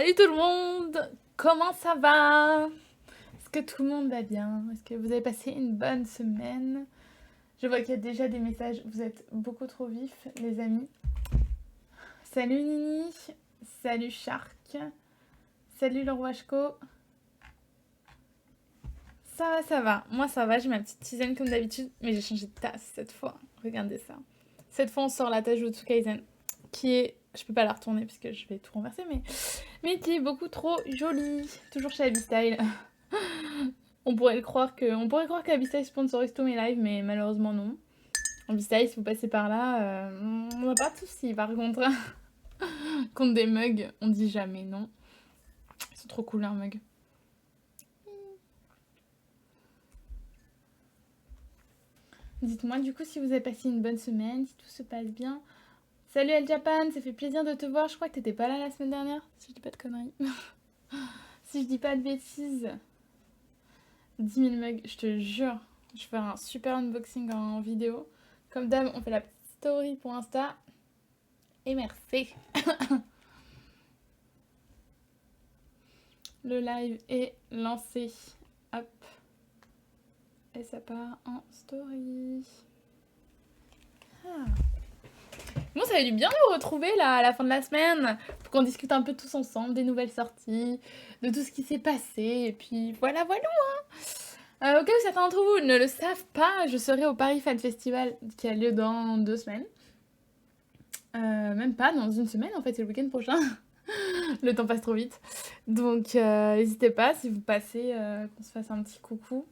Salut tout le monde! Comment ça va? Est-ce que tout le monde va bien? Est-ce que vous avez passé une bonne semaine? Je vois qu'il y a déjà des messages, vous êtes beaucoup trop vifs les amis. Salut Nini, salut Shark, salut le roi Shko. Ça va, moi ça va, j'ai ma petite tisane comme d'habitude, mais j'ai changé de tasse cette fois, regardez ça. Cette fois on sort la tasse Jutsu Kaisen, qui est, je peux pas la retourner parce que je vais tout renverser, mais qui est beaucoup trop jolie, toujours chez Abby On pourrait croire qu'Abyssal sponsorise tous mes lives, mais malheureusement non. Abyssal, si vous passez par là, on n'a pas de soucis. Par contre, contre des mugs, on dit jamais non. Ils sont trop cool leurs mugs. Dites-moi du coup si vous avez passé une bonne semaine, si tout se passe bien. Salut El Japan, ça fait plaisir de te voir. Je crois que t'étais pas là la semaine dernière, si je dis pas de conneries. Si je dis pas de bêtises. 10 000 mugs, je te jure. Je ferai un super unboxing en vidéo. Comme d'hab, on fait la petite story pour Insta. Et merci. Le live est lancé. Hop. Et ça part en story. Ah. Bon, ça fait du bien de vous retrouver là à la fin de la semaine pour qu'on discute un peu tous ensemble des nouvelles sorties, de tout ce qui s'est passé. Et puis voilà. Au cas où certains d'entre vous ne le savent pas, je serai au Paris Fan Festival qui a lieu dans 2 semaines. Même pas, dans 1 semaine en fait, c'est le week-end prochain. Le temps passe trop vite. Donc n'hésitez pas, si vous passez, qu'on se fasse un petit coucou.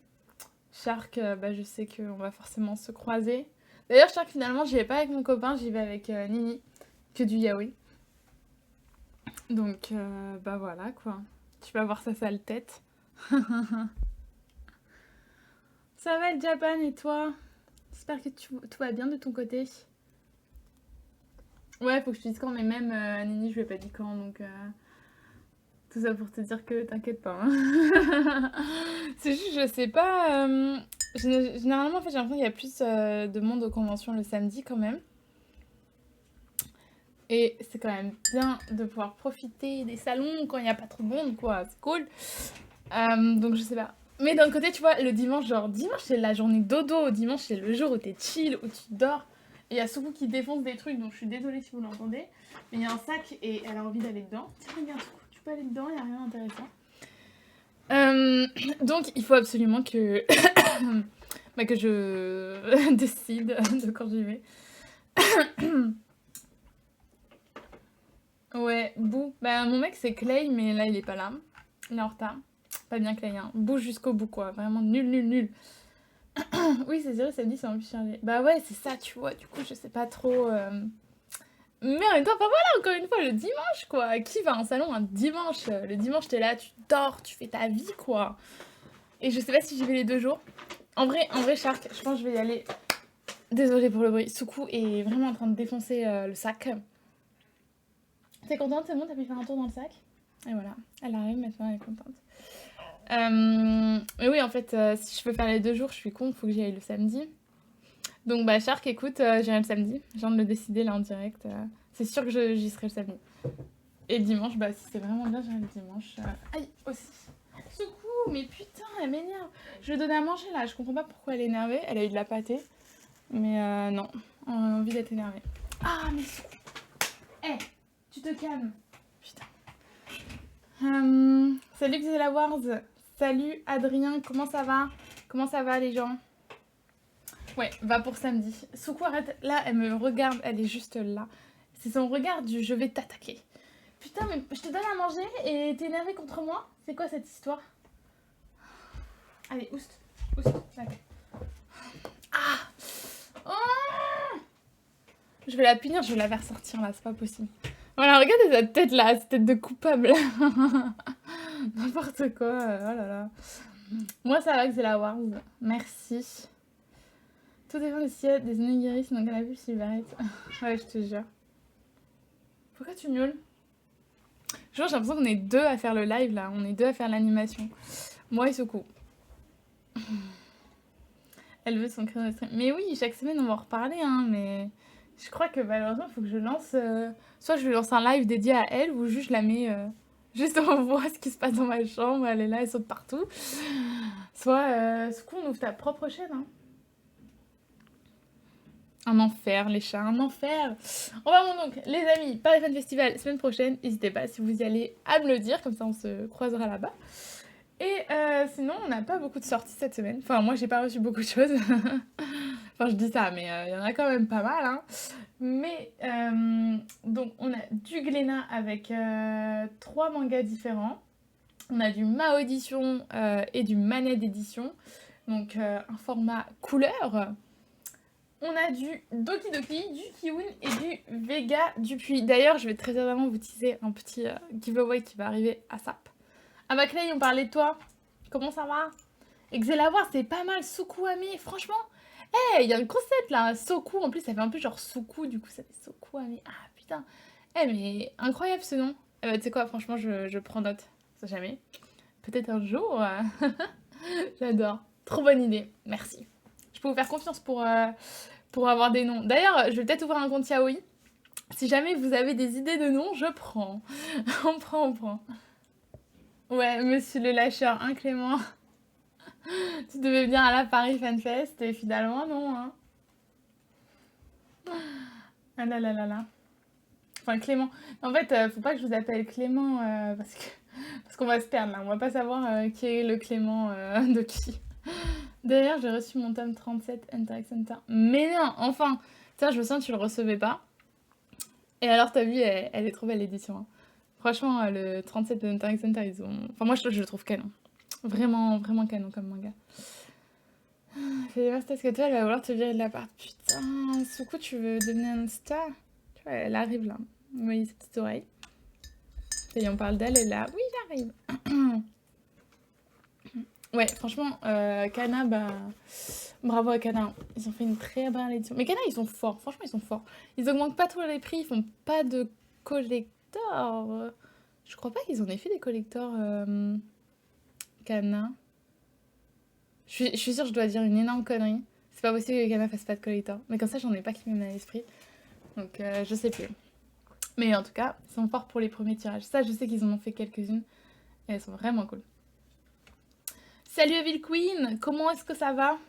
Shark, je sais qu'on va forcément se croiser. D'ailleurs, Shark, finalement, j'y vais pas avec mon copain, j'y vais avec Nini, que du yaoi. Donc, voilà, quoi. Tu vas voir sa sale tête. Ça va, le Japan, et toi? J'espère que tout va bien de ton côté. Ouais, faut que je te dise quand, mais même Nini, je lui ai pas dit quand, donc... Tout ça pour te dire que t'inquiète pas. Hein. C'est juste, je sais pas... généralement, en fait, j'ai l'impression qu'il y a plus de monde aux conventions le samedi, quand même. Et c'est quand même bien de pouvoir profiter des salons quand il n'y a pas trop de monde, quoi. C'est cool. Donc, je sais pas. Mais d'un côté, tu vois, le dimanche, dimanche, c'est la journée dodo. Dimanche, c'est le jour où t'es chill, où tu dors. Et il y a Soukou qui défonce des trucs, donc je suis désolée si vous l'entendez. Mais il y a un sac et elle a envie d'aller dedans. Tiens, regarde, Soukou, tu peux aller dedans, il n'y a rien d'intéressant. Donc, il faut absolument que, que je décide de quand j'y vais. Ouais, Bou. Mon mec, c'est Clay, mais là, il est pas là. Il est en retard. Pas bien Clay, hein. Bou jusqu'au bout, quoi. Vraiment nul. Oui, c'est vrai, samedi, c'est en plus chargé. Bah ouais, c'est ça, tu vois. Du coup, je sais pas trop... Mais en même temps, voilà, encore une fois, le dimanche, quoi. Qui va en salon un dimanche? Le dimanche, t'es là, tu dors, tu fais ta vie, quoi. Et je sais pas si j'y vais les 2 jours. En vrai, Shark, je pense que je vais y aller. Désolée pour le bruit. Soukou est vraiment en train de défoncer le sac. T'es contente? C'est bon, t'as pu faire un tour dans le sac? Et voilà, elle arrive maintenant, elle est contente. Mais oui, en fait, si je veux faire les 2 jours, je suis con, faut que j'y aille le samedi. Donc, Shark, écoute, j'irai le samedi. Je viens de le décider là en direct. C'est sûr que j'y serai le samedi. Et le dimanche, si c'est vraiment bien, j'irai le dimanche. Aïe, aussi. Soukou, mais putain, elle m'énerve. Je lui ai donné à manger là, je comprends pas pourquoi elle est énervée. Elle a eu de la pâtée. Mais non, on a envie d'être énervée. Ah, mais Soukou. Hé, tu te calmes. Putain. Salut Xela Wars. Salut Adrien, comment ça va? Comment ça va les gens? Ouais, va pour samedi. Soukou, arrête. Là, elle me regarde, elle est juste là. C'est son regard du je vais t'attaquer. Putain, mais je te donne à manger et t'es énervé contre moi? C'est quoi cette histoire? Allez, oust. D'accord. Ah oh, je vais la punir, je vais la faire sortir là, c'est pas possible. Voilà, regardez sa tête là, cette tête de coupable. N'importe quoi, oh là là. Moi ça va que c'est la Wars, merci. Tout dépend de s'il y a des onigiri, sinon qu'elle a vu Sylvarette. Ouais, je te jure. Pourquoi tu miaules? Genre, j'ai l'impression qu'on est 2 à faire le live là, on est 2 à faire l'animation. Moi et Soukou. Elle veut son créneau de stream. Mais oui, chaque semaine on va en reparler, hein, mais je crois que malheureusement il faut que je lance... Soit je lance un live dédié à elle, ou juste je la mets Juste on voit ce qui se passe dans ma chambre, elle est là, elle saute partout. Soit, ce coup, on ouvre ta propre chaîne. Hein. Un enfer, les chats, un enfer. On va donc, les amis, Paris Fan Festival, semaine prochaine. N'hésitez pas, si vous y allez, à me le dire, comme ça on se croisera là-bas. Et sinon, on n'a pas beaucoup de sorties cette semaine. Enfin, moi, j'ai pas reçu beaucoup de choses. Enfin, je dis ça, mais il y en a quand même pas mal. Hein. Mais, donc, on a du Glénat avec 3 mangas différents. On a du Ma Audition et du Manette Édition. Donc, un format couleur. On a du Doki Doki, du Kiwin et du Vega Dupuis. D'ailleurs, je vais très certainement vous teaser un petit giveaway qui va arriver à SAP. Ah bah Clay, on parlait de toi. Comment ça va? Exelavoir, c'est pas mal. Sokuame, franchement. Il y a une grossette là. Soku, en plus, ça fait un peu genre Soku, du coup, ça fait Sokuame. Ah putain. Mais incroyable ce nom. Bah, tu sais quoi, franchement, je prends note. Ça jamais. Peut-être un jour. J'adore. Trop bonne idée. Merci. Je peux vous faire confiance pour avoir des noms. D'ailleurs, je vais peut-être ouvrir un compte Yaoi. Si jamais vous avez des idées de noms, je prends. on prend. Ouais, monsieur le lâcheur inclément. Tu devais venir à la Paris Fan Fest et finalement, non. Hein. Ah là là là là. Enfin, Clément. En fait, faut pas que je vous appelle Clément parce qu'on va se perdre là. On va pas savoir qui est le Clément de qui. D'ailleurs, j'ai reçu mon tome 37 Interact Center. Mais non, enfin, ça, je me sens que tu le recevais pas. Et alors, t'as vu, elle est trop belle l'édition. Hein. Franchement, le 37 de Interact Center, ils ont. Enfin, moi, je le trouve canon. Vraiment, vraiment canon comme manga. Fais des masses que toi, elle va vouloir te virer de l'appart. Putain, Soukou, tu veux devenir un star? Tu vois, elle arrive là. Vous voyez ses petites oreilles. Et on parle d'elle, elle est là. Oui, j'arrive. Ouais, franchement, Kana, bah. Bravo à Kana. Ils ont fait une très belle édition. Mais Kana, ils sont forts. Franchement, ils sont forts. Ils augmentent pas trop les prix. Ils font pas de collector. Je crois pas qu'ils en aient fait des collectors. Kana. Je suis sûre que je dois dire une énorme connerie. C'est pas possible que Kana fasse pas de collector. Mais comme ça, j'en ai pas qui me viennent à l'esprit. Donc, je sais plus. Mais en tout cas, ils sont forts pour les premiers tirages. Ça, je sais qu'ils en ont fait quelques-unes. Et elles sont vraiment cool. Salut Evil Queen, comment est-ce que ça va?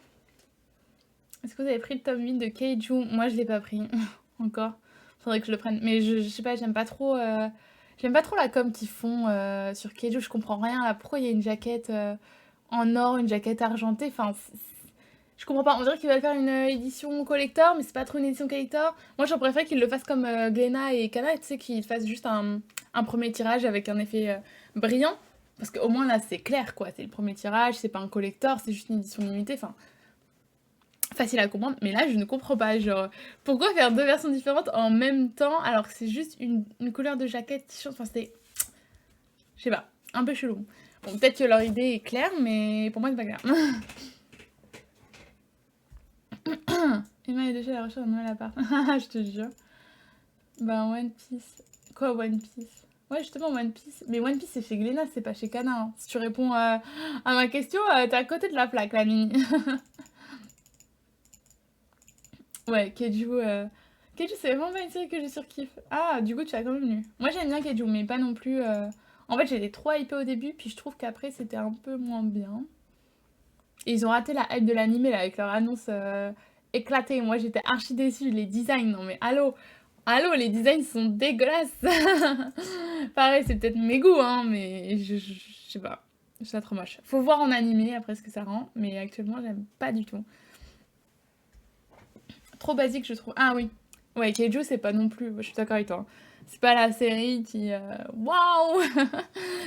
Est-ce que vous avez pris le tome 8 de Keiju? Moi, je l'ai pas pris. Encore. Faudrait que je le prenne. Mais je sais pas, j'aime pas trop... J'aime pas trop la com qu'ils font sur Keiju. Je comprends rien. Là, pourquoi il y a une jaquette en or, une jaquette argentée? Enfin, je comprends pas. On dirait qu'ils veulent faire une édition collector, mais c'est pas trop une édition collector. Moi, j'en préfère qu'ils le fassent comme Glénat et Kana, tu sais, qu'ils fassent juste un premier tirage avec un effet brillant. Parce qu'au moins là, c'est clair, quoi. C'est le premier tirage, c'est pas un collector, c'est juste une édition limitée. Enfin, facile à comprendre. Mais là, je ne comprends pas. Genre, pourquoi faire 2 versions différentes en même temps alors que c'est juste une couleur de jaquette, t-shirt. Enfin, c'est. Je sais pas. Un peu chelou. Bon, peut-être que leur idée est claire, mais pour moi, c'est pas clair. Emma est déjà à la recherche d'un nouvel appart. Je te jure. Bah, One Piece. Quoi, One Piece? Ouais, justement, One Piece. Mais One Piece, c'est chez Glénat, c'est pas chez Kana. Hein. Si tu réponds à ma question, t'es à côté de la plaque, la mini. Ouais, Keiju. Keiju, c'est vraiment pas une série que je surkiffe. Ah, du coup, tu as quand même lu. Moi, j'aime bien Keiju, mais pas non plus. En fait, j'étais trop hypée au début, puis je trouve qu'après, c'était un peu moins bien. Et ils ont raté la hype de l'animé, là, avec leur annonce éclatée. Moi, j'étais archi déçue. Les designs, non mais allô! Allô, les designs sont dégueulasses. Pareil, c'est peut-être mes goûts, hein, mais je sais pas. Je trouve ça trop moche. Faut voir en animé après ce que ça rend, mais actuellement, j'aime pas du tout. Trop basique, je trouve. Ah oui. Ouais, Keiju, c'est pas non plus. Je suis d'accord avec toi. Hein. C'est pas la série qui. Waouh.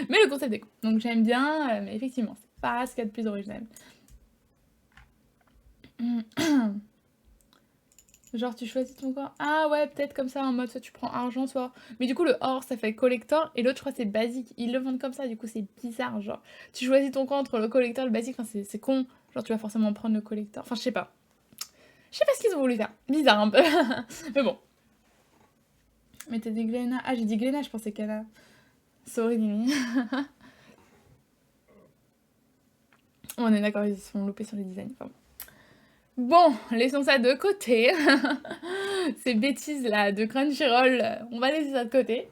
Mais le concept est cool. Donc j'aime bien, mais effectivement, c'est pas ce qu'il y a de plus original. Genre tu choisis ton corps. Ah ouais, peut-être comme ça en mode soit tu prends argent, soit. Mais du coup le or ça fait collector et l'autre je crois c'est basique. Ils le vendent comme ça, du coup c'est bizarre. Genre tu choisis ton corps entre le collector et le basique, enfin c'est con. Genre tu vas forcément prendre le collector. Enfin je sais pas. Je sais pas ce qu'ils ont voulu faire. Bizarre un peu. Mais bon. Mais t'as dit Glénat. Ah j'ai dit Glénat, je pensais qu'elle a. Sorry Mimi. On est d'accord, ils se sont loupés sur les designs. Enfin, bon, laissons ça de côté. Ces bêtises là de Crunchyroll, on va laisser ça de côté.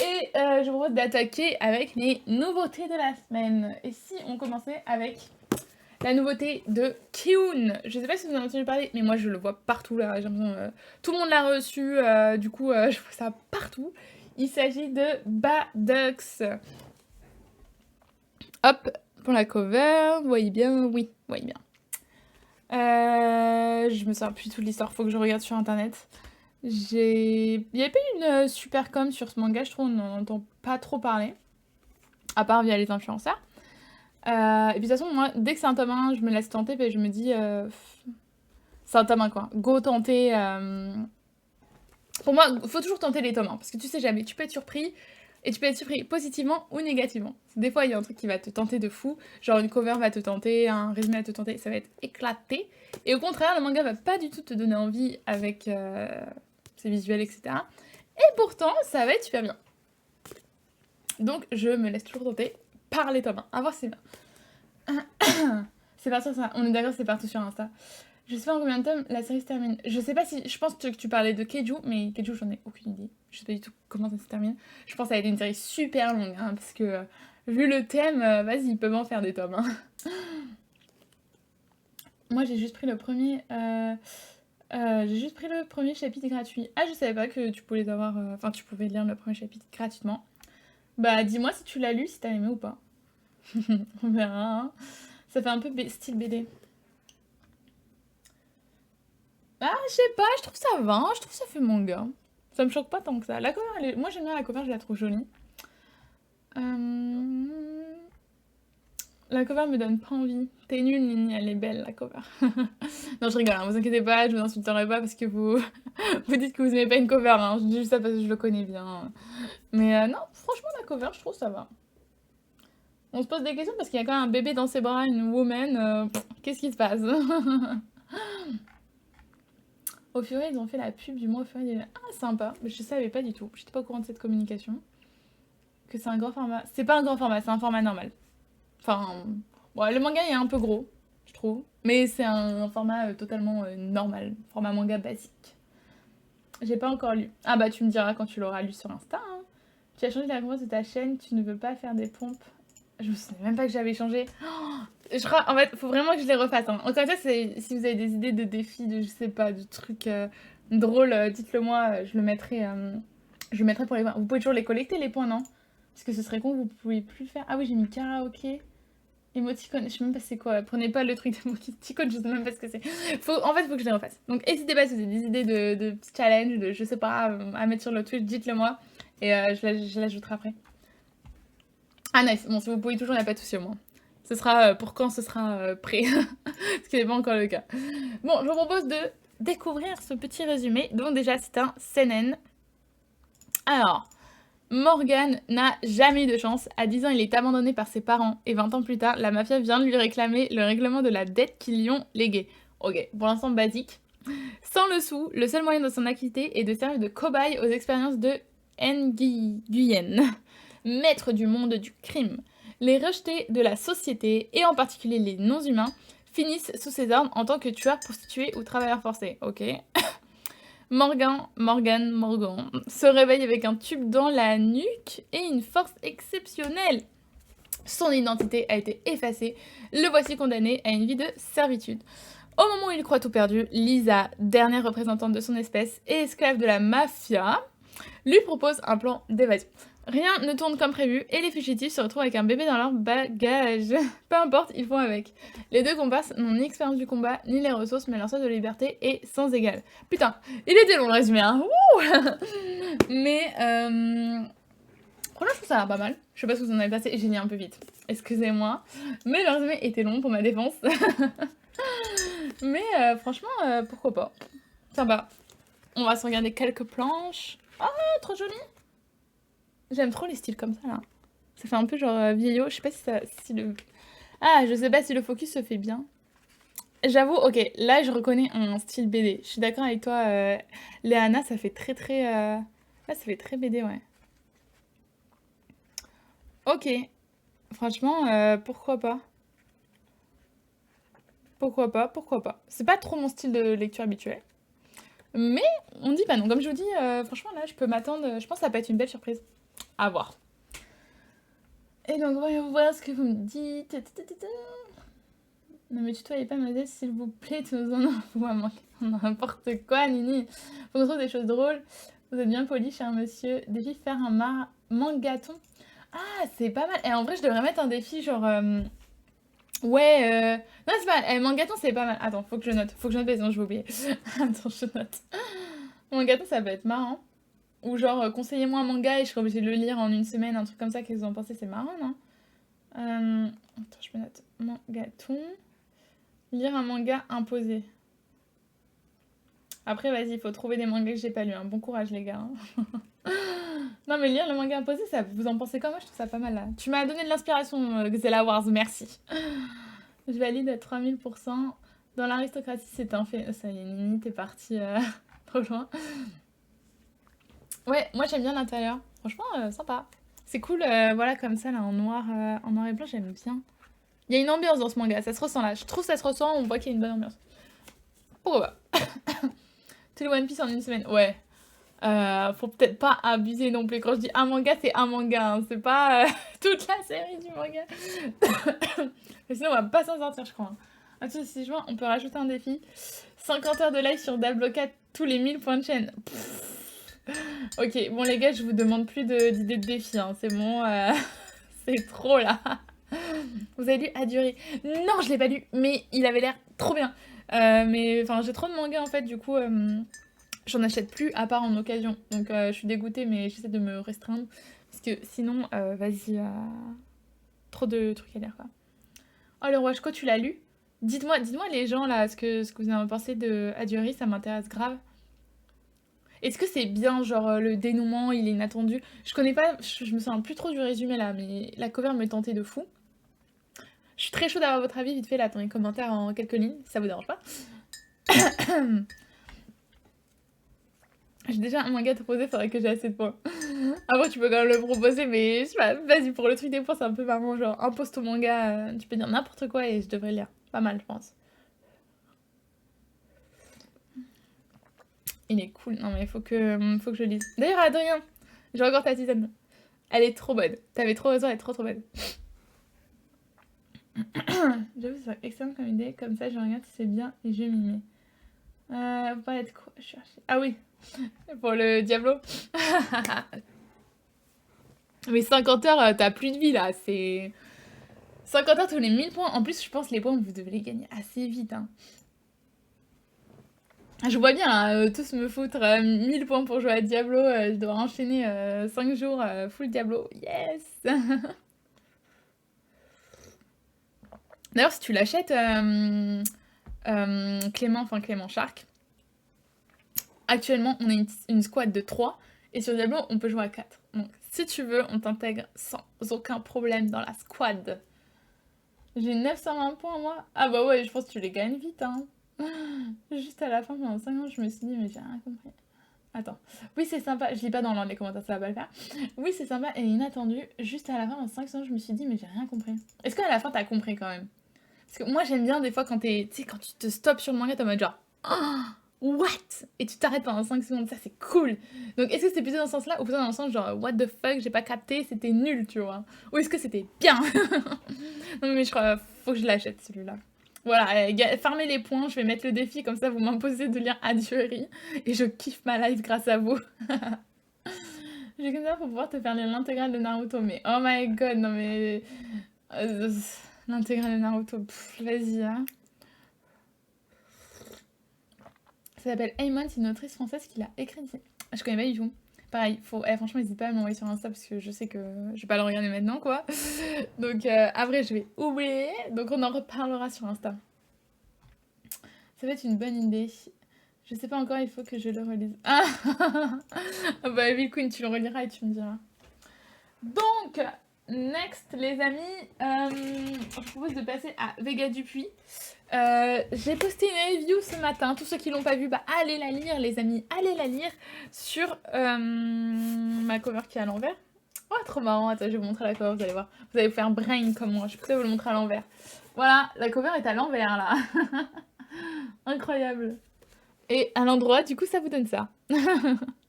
Et je vous propose d'attaquer avec les nouveautés de la semaine. Et si on commençait avec la nouveauté de Kiun. Je sais pas si vous en avez entendu parler, mais moi je le vois partout là. J'ai l'impression tout le monde l'a reçu. Du coup, je vois ça partout. Il s'agit de Badux. Hop, pour la cover. Vous voyez bien? Oui, vous voyez bien. Je me souviens plus de toute l'histoire. Faut que je regarde sur internet. Il y avait pas eu une super com sur ce manga, je trouve. On n'en entend pas trop parler. À part via les influenceurs. Et puis de toute façon, moi, dès que c'est un tome 1, je me laisse tenter, et je me dis, c'est un tome 1 quoi. Go tenter. Pour moi, faut toujours tenter les tomes 1, parce que tu sais jamais, tu peux être surpris, et tu peux être surpris positivement ou négativement. Des fois, il y a un truc qui va te tenter de fou, genre une cover va te tenter, un résumé va te tenter, ça va être éclaté. Et au contraire, le manga va pas du tout te donner envie avec ses visuels, etc. Et pourtant, ça va être super bien. Donc, je me laisse toujours tenter par les tomes 1. À voir si c'est bien. C'est parti sur ça. On est d'accord, c'est partout sur Insta. Je sais pas en combien de tomes la série se termine. Je sais pas si... Je pense que tu parlais de Keiju, mais Keiju, j'en ai aucune idée. Je sais pas du tout comment ça se termine. Je pense que ça va être une série super longue, hein, parce que vu le thème, vas-y, ils peuvent en faire des tomes. Hein. Moi, j'ai juste pris le premier... chapitre gratuit. Ah, je savais pas que tu pouvais les avoir... Enfin, tu pouvais lire le premier chapitre gratuitement. Bah, dis-moi si tu l'as lu, si t'as aimé ou pas. On verra. Hein. Ça fait un peu style BD. Ah, je sais pas, je trouve ça va, hein, je trouve ça fait manga. Ça me choque pas tant que ça. La cover, moi j'aime bien la cover, je la trouve jolie. La cover me donne pas envie. T'es nulle, Nini, elle est belle, la cover. Non, je rigole, hein, vous inquiétez pas, je vous insulterai pas parce que vous vous dites que vous aimez pas une cover. Hein. Je dis juste ça parce que je le connais bien. Mais non, franchement, la cover, je trouve ça va. On se pose des questions parce qu'il y a quand même un bébé dans ses bras, une woman. Qu'est-ce qui se passe? Au Fury, ils ont fait la pub du mois au Fury. Ah, sympa. Mais je savais pas du tout. J'étais pas au courant de cette communication. Que c'est un grand format. C'est pas un grand format, c'est un format normal. Enfin, bon, le manga est un peu gros, je trouve. Mais c'est un format totalement normal. Format manga basique. J'ai pas encore lu. Ah bah, tu me diras quand tu l'auras lu sur Insta. Hein. Tu as changé la récompense de ta chaîne, tu ne veux pas faire des pompes. Je me souviens même pas que j'avais changé. Oh, je crois, en fait, faut vraiment que je les refasse. Hein. Encore une fois, si vous avez des idées de défis, de je sais pas, de trucs drôles, dites-le moi. Je le mettrai pour les points. Vous pouvez toujours les collecter, les points, non? Parce que ce serait con, vous pouvez plus le faire. Ah oui, j'ai mis karaoké. Emoticon, je sais même pas c'est quoi. Prenez pas le truc d'emoticon, je sais même pas ce que c'est. En fait, faut que je les refasse. Donc, n'hésitez pas si vous avez des idées de petits challenges, de je sais pas, à mettre sur le Twitch, dites-le moi. Et je l'ajouterai après. Ah nice, bon, si vous pouvez toujours, il n'y a pas de souci au moins. Ce sera pour quand ce sera prêt. Ce qui n'est pas encore le cas. Bon, je vous propose de découvrir ce petit résumé. Donc déjà, c'est un seinen. Alors, Morgan n'a jamais eu de chance. À 10 ans, il est abandonné par ses parents. Et 20 ans plus tard, la mafia vient de lui réclamer le règlement de la dette qu'ils lui ont léguée. Ok, pour l'instant basique. Sans le sou, le seul moyen de s'en acquitter est de servir de cobaye aux expériences de Nguyen, maître du monde du crime. Les rejetés de la société, et en particulier les non-humains, finissent sous ses ordres en tant que tueurs, prostituées ou travailleurs forcés. Ok. Morgan se réveille avec un tube dans la nuque et une force exceptionnelle. Son identité a été effacée. Le voici condamné à une vie de servitude. Au moment où il croit tout perdu, Lisa, dernière représentante de son espèce et esclave de la mafia, lui propose un plan d'évasion. Rien ne tourne comme prévu et les fugitifs se retrouvent avec un bébé dans leur bagage. Peu importe, ils font avec. Les deux comparses n'ont ni expérience du combat, ni les ressources, mais leur sens de liberté est sans égal. Putain, il était long le résumé, hein. Mais, franchement, je trouve ça pas mal. Je sais pas ce que vous en avez passé, j'ai lu un peu vite. Excusez-moi. Mais le résumé était long pour ma défense. Mais, franchement, pourquoi pas. Sympa. On va se regarder quelques planches. Oh, trop joli. J'aime trop les styles comme ça, là. Ça fait un peu genre vieillot. Je sais pas si le... Ah, je sais pas si le focus se fait bien. J'avoue, ok, là, je reconnais un style BD. Je suis d'accord avec toi, Léana, ça fait très... Là, ça fait très BD, ouais. Ok. Franchement, pourquoi pas. Pourquoi pas. C'est pas trop mon style de lecture habituel. Mais on dit pas non. Comme je vous dis, franchement, là, je peux m'attendre... Je pense que ça peut être une belle surprise. À voir. Et donc, voyons voir ce que vous me dites. Non mais tutoyez pas Mademoiselle, s'il vous plaît, tu nous en envoies n'importe quoi, Nini. Faut qu'on trouve des choses drôles. Vous êtes bien poli, cher monsieur. Défi faire un mangaton. Ah, c'est pas mal. Et en vrai, je devrais mettre un défi genre... Ouais, non, c'est pas mal. Mangaton, c'est pas mal. Attends, faut que je note. Faut que je note, parce que sinon je vais oublier. Attends, je note. Mangaton, ça peut être marrant. Ou genre, conseillez-moi un manga et je serai obligée de le lire en une semaine, un truc comme ça. Qu'est-ce que vous en pensez? C'est marrant, non? Attends, je me note. Mangaton. Lire un manga imposé. Après, vas-y, il faut trouver des mangas que j'ai pas lus. Hein. Bon courage, les gars. Hein. Non, mais lire le manga imposé, ça, vous en pensez quoi? Moi, je trouve ça pas mal, là. Tu m'as donné de l'inspiration, Xela Wars, merci. Je valide à 3000%. Dans l'aristocratie, c'est un fait. Ça y est, Nini, t'es partie trop loin. Ouais, moi, j'aime bien l'intérieur. Franchement, sympa. C'est cool, voilà, comme ça, là, en noir et blanc, j'aime bien. Il y a une ambiance dans ce manga, ça se ressent là. Je trouve que ça se ressent, on voit qu'il y a une bonne ambiance. Pourquoi pas? Tout le One Piece en une semaine, ouais. Faut peut-être pas abuser non plus. Quand je dis un manga, c'est un manga. Hein. C'est pas toute la série du manga. Mais sinon, on va pas s'en sortir, je crois. Hein. Ensuite, 6 juin, on peut rajouter un défi. 50 heures de live sur Dablocat tous les 1000 points de chaîne. Ok, bon les gars, je vous demande plus d'idées de défis. Hein. C'est bon, c'est trop là. Vous avez lu Aduré? Non, je l'ai pas lu, mais il avait l'air trop bien. Mais enfin, j'ai trop de mangas en fait, du coup, j'en achète plus à part en occasion. Donc je suis dégoûtée, mais j'essaie de me restreindre. Parce que sinon, vas-y, trop de trucs à lire quoi. Oh, le Washko, tu l'as lu? Dites-moi les gens là, ce que vous en pensez de Aduré, ça m'intéresse grave. Est-ce que c'est bien, genre le dénouement, il est inattendu? Je connais pas, je me souviens plus trop du résumé là, mais la cover me tentait de fou. Je suis très chaude d'avoir votre avis vite fait là dans les commentaires en quelques lignes, si ça vous dérange pas. J'ai déjà un manga à te proposer, faudrait que j'ai assez de points. Après tu peux quand même le proposer, mais je sais pas, vas-y pour le truc des points c'est un peu marrant, genre impose ton manga, tu peux dire n'importe quoi et je devrais lire. Pas mal je pense. Il est cool, non mais faut que je le lise. D'ailleurs Adrien, j'ai encore ta tisane. Elle est trop bonne, t'avais trop raison, elle est trop bonne. J'avoue, c'est excellent comme idée. Comme ça, je regarde si c'est bien et je m'y mets. Vous parlez de quoi? Je cherche. Ah oui, pour le Diablo. Mais 50 heures, t'as plus de vie là. C'est 50 heures tous les 1000 points. En plus, je pense que les points, vous devez les gagner assez vite. Hein. Je vois bien hein, tous me foutre 1000 points pour jouer à Diablo. Je dois enchaîner 5 jours full Diablo. Yes. D'ailleurs, si tu l'achètes, Clément Shark, actuellement, on a une squad de 3, et sur Diablo, on peut jouer à 4. Donc, si tu veux, on t'intègre sans aucun problème dans la squad. J'ai 920 points, moi. Ah bah ouais, je pense que tu les gagnes vite, hein. Juste à la fin, pendant 5 ans, je me suis dit, mais j'ai rien compris. Attends. Oui, c'est sympa. Je lis pas dans les commentaires, ça va pas le faire. Oui, c'est sympa et inattendu. Juste à la fin, pendant 5 secondes, je me suis dit, mais j'ai rien compris. Est-ce qu'à la fin, t'as compris quand même? Parce que moi, j'aime bien des fois quand tu sais, quand tu te stops sur le manga, t'es en mode genre, oh, what? Et tu t'arrêtes pendant 5 secondes, ça c'est cool. Donc, est-ce que c'était plutôt dans ce sens-là ou plutôt dans le sens genre, what the fuck, j'ai pas capté, c'était nul, tu vois? Ou est-ce que c'était bien? Non, mais je crois, faut que je l'achète celui-là. Voilà, fermez les points, je vais mettre le défi, comme ça vous m'imposez de lire Adjury. Et je kiffe ma life grâce à vous. J'ai comme ça pour pouvoir te faire lire l'intégrale de Naruto, mais oh my god, non mais. L'intégrale de Naruto, vas-y, hein. Ça s'appelle Aemon, c'est une autrice française qui l'a écrit. Je connais pas du tout. Pareil, franchement, n'hésite pas à m'envoyer sur Insta parce que je sais que je vais pas le regarder maintenant, quoi. Donc, après, je vais oublier. Donc, on en reparlera sur Insta. Ça va être une bonne idée. Je sais pas encore, il faut que je le relise. Ah bah, Evil Queen, tu le reliras et tu me diras. Donc, next, les amis, je vous propose de passer à Vega Dupuis. J'ai posté une review ce matin. Tous ceux qui l'ont pas vu, bah allez la lire, les amis, allez la lire sur ma cover qui est à l'envers. Oh, trop marrant. Attends, je vais vous montrer la cover, vous allez voir. Vous allez vous faire brain comme moi. Je peux vous le montrer à l'envers. Voilà, la cover est à l'envers là. Incroyable. Et à l'endroit, du coup, ça vous donne ça.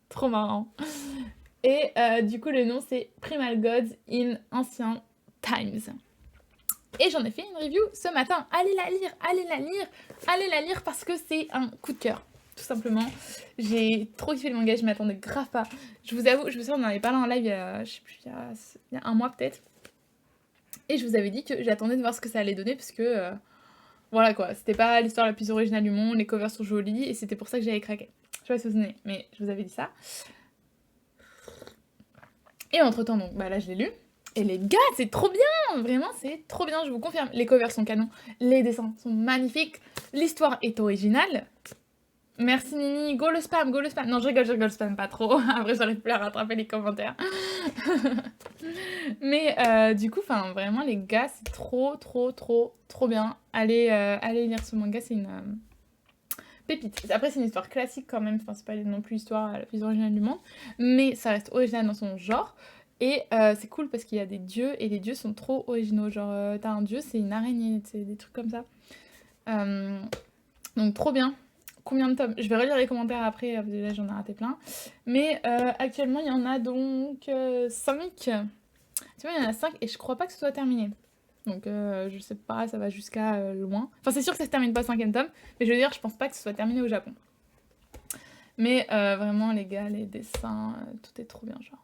Trop marrant. Et du coup, le nom, c'est Primal Gods in Ancient Times. Et j'en ai fait une review ce matin. Allez la lire, allez la lire, allez la lire parce que c'est un coup de cœur. Tout simplement. J'ai trop kiffé le manga, je m'attendais grave pas. Je vous avoue, je me souviens, on en avait parlé en live je sais plus, il y a un mois peut-être. Et je vous avais dit que j'attendais de voir ce que ça allait donner parce que... voilà quoi, c'était pas l'histoire la plus originale du monde, les covers sont jolies et c'était pour ça que j'avais craqué. Je sais pas si vous vous souvenez, mais je vous avais dit ça. Et entre temps, donc, bah là je l'ai lu. Et les gars, c'est trop bien! Vraiment, c'est trop bien, je vous confirme. Les covers sont canons, les dessins sont magnifiques, l'histoire est originale. Merci Nini, go le spam, go le spam. Non, je rigole, spam pas trop. Après, j'arrive plus à rattraper les commentaires. Mais du coup, enfin, vraiment, les gars, c'est trop bien. Allez lire ce manga, c'est une pépite. Après, c'est une histoire classique quand même. Enfin, c'est pas non plus l'histoire la plus originale du monde. Mais ça reste original dans son genre. Et c'est cool parce qu'il y a des dieux et les dieux sont trop originaux. Genre, t'as un dieu, c'est une araignée, c'est des trucs comme ça. Donc, trop bien. Combien de tomes? Je vais relire les commentaires après, parce que là j'en ai raté plein. Mais actuellement, il y en a donc 5. Tu vois, il y en a 5 et je crois pas que ce soit terminé. Donc je sais pas, ça va jusqu'à loin. Enfin, c'est sûr que ça se termine pas au 5e tome, mais je veux dire, je pense pas que ce soit terminé au Japon. Mais vraiment, les gars, les dessins, tout est trop bien, genre.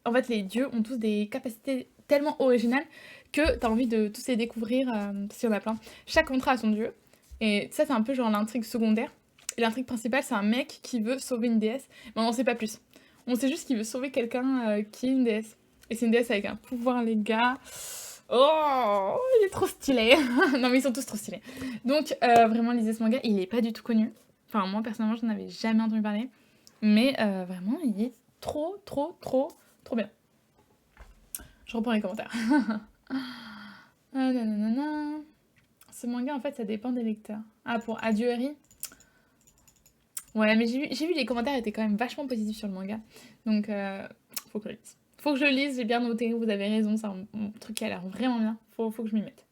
En fait, les dieux ont tous des capacités tellement originales que t'as envie de tous les découvrir, parce qu'il y en a plein. Chaque contrat a son dieu, et ça, c'est un peu genre l'intrigue secondaire. Et l'intrigue principale, c'est un mec qui veut sauver une déesse, mais on n'en sait pas plus. On sait juste qu'il veut sauver quelqu'un qui est une déesse. Et c'est une déesse avec un pouvoir, les gars. Oh, il est trop stylé. Non, mais ils sont tous trop stylés. Donc, vraiment, lisez ce manga. Il est pas du tout connu. Enfin, moi, personnellement, je n'en avais jamais entendu parler. Mais vraiment, il est trop bien. Je reprends les commentaires. Nanana. Ce manga, en fait, ça dépend des lecteurs. Ah, pour Adieu Harry. Ouais, mais j'ai vu les commentaires étaient quand même vachement positifs sur le manga. Donc, faut que je lise. Faut que je lise, j'ai bien noté, vous avez raison, c'est un truc qui a l'air vraiment bien. Faut que je m'y mette.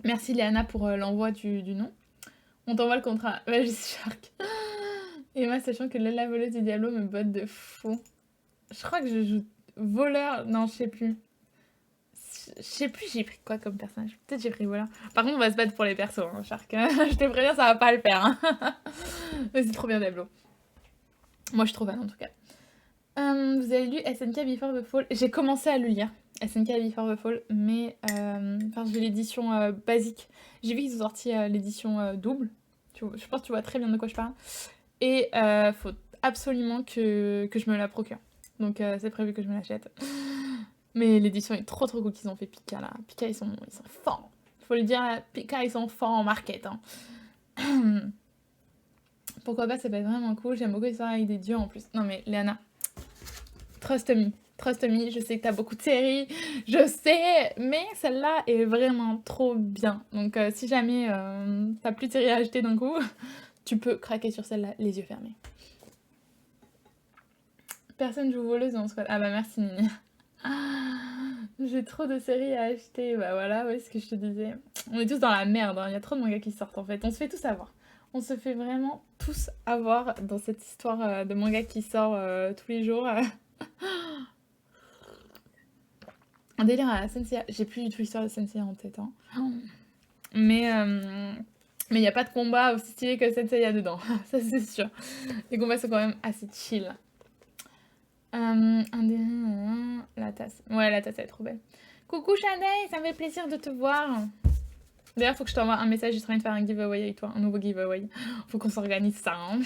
Merci Léana pour l'envoi du nom. On t'envoie le contrat. Ouais, je suis Shark. Et moi, sachant que la voleuse du Diablo me botte de fou. Je crois que je joue voleur. Non, je sais plus. Je sais plus, j'ai pris quoi comme personnage. Peut-être j'ai pris voleur. Par contre, on va se battre pour les persos, hein, Shark. Je te préviens, ça va pas le faire. Hein. Mais c'est trop bien, Diablo. Moi, je suis trop fan en tout cas. Vous avez lu SNK Before the Fall? J'ai commencé à le lire, SNK Before the Fall, mais j'ai l'édition basique. J'ai vu qu'ils ont sorti l'édition double. Je pense que tu vois très bien de quoi je parle. Et faut absolument que je me la procure. Donc c'est prévu que je me l'achète. Mais l'édition est trop cool qu'ils ont fait Pika là. Pika ils sont forts. Faut le dire, Pika ils sont forts en market. Hein. Pourquoi pas, ça peut être vraiment cool. J'aime beaucoup l'histoire avec des dieux en plus. Non mais Léana, Trust me, je sais que t'as beaucoup de séries, je sais, mais celle-là est vraiment trop bien. Donc si jamais t'as plus de séries à acheter d'un coup, tu peux craquer sur celle-là, les yeux fermés. Personne joue voleuse dans le squad. Ah bah merci Nini. J'ai trop de séries à acheter, bah voilà, ouais, ce que je te disais. On est tous dans la merde, hein. Il y a trop de mangas qui sortent en fait, on se fait tous avoir. On se fait vraiment tous avoir dans cette histoire de manga qui sort tous les jours. Un délire à la Senseiya. J'ai plus du tout l'histoire de Senseiya en tête. Hein. Mais il n'y a pas de combat aussi stylé que Senseiya dedans. Ça, c'est sûr. Les combats sont quand même assez chill. La tasse. Ouais, la tasse, elle est trop belle. Coucou Chanel, ça me fait plaisir de te voir. D'ailleurs, faut que je t'envoie un message. J'ai envie de faire un giveaway avec toi. Un nouveau giveaway. Faut qu'on s'organise ça. Hein.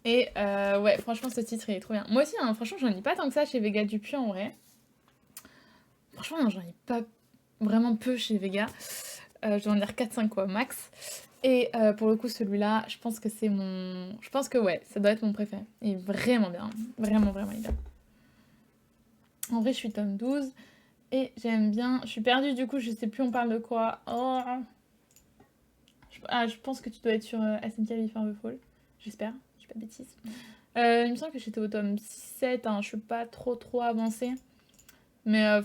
Et ouais, franchement, ce titre, il est trop bien. Moi aussi, hein, franchement, j'en ai pas tant que ça chez Vega Dupuis, en vrai. Franchement, non, j'en ai pas vraiment peu chez Vega. Je dois en dire 4-5 quoi, max. Et pour le coup, celui-là, je pense que c'est mon... Je pense que ouais, ça doit être mon préféré. Il est vraiment bien. Vraiment bien. En vrai, je suis tome 12. Et j'aime bien... Je suis perdue, du coup, je sais plus on parle de quoi. Oh. Je pense que tu dois être sur SNK Before the Fall. J'espère, je dis pas de bêtises. Il me semble que j'étais au tome 7, hein. Je suis pas trop avancée. Mais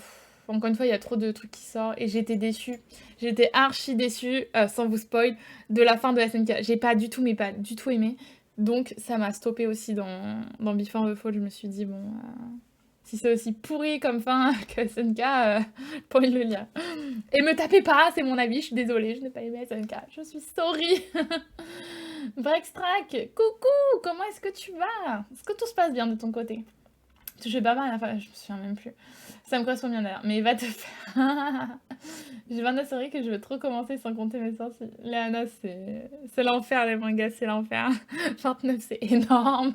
encore une fois, il y a trop de trucs qui sortent et j'étais déçue. J'étais archi déçue, sans vous spoil, de la fin de SNK. J'ai pas du tout, mais pas du tout aimé. Donc ça m'a stoppé aussi dans Before the Fall. Je me suis dit, bon, si c'est aussi pourri comme fin que SNK, pas envie de le lire. Et me tapez pas, c'est mon avis, je suis désolée, je n'ai pas aimé SNK. Je suis sorry. Brextrack, coucou, comment est-ce que tu vas? Est-ce que tout se passe bien de ton côté? Je fais pas mal à la fin, je me souviens même plus. Ça me correspond bien d'ailleurs, mais va te faire. J'ai 29, c'est vrai que je veux trop commencer sans compter mes sorties. Léana, c'est l'enfer, les mangas, c'est l'enfer. 29, c'est énorme.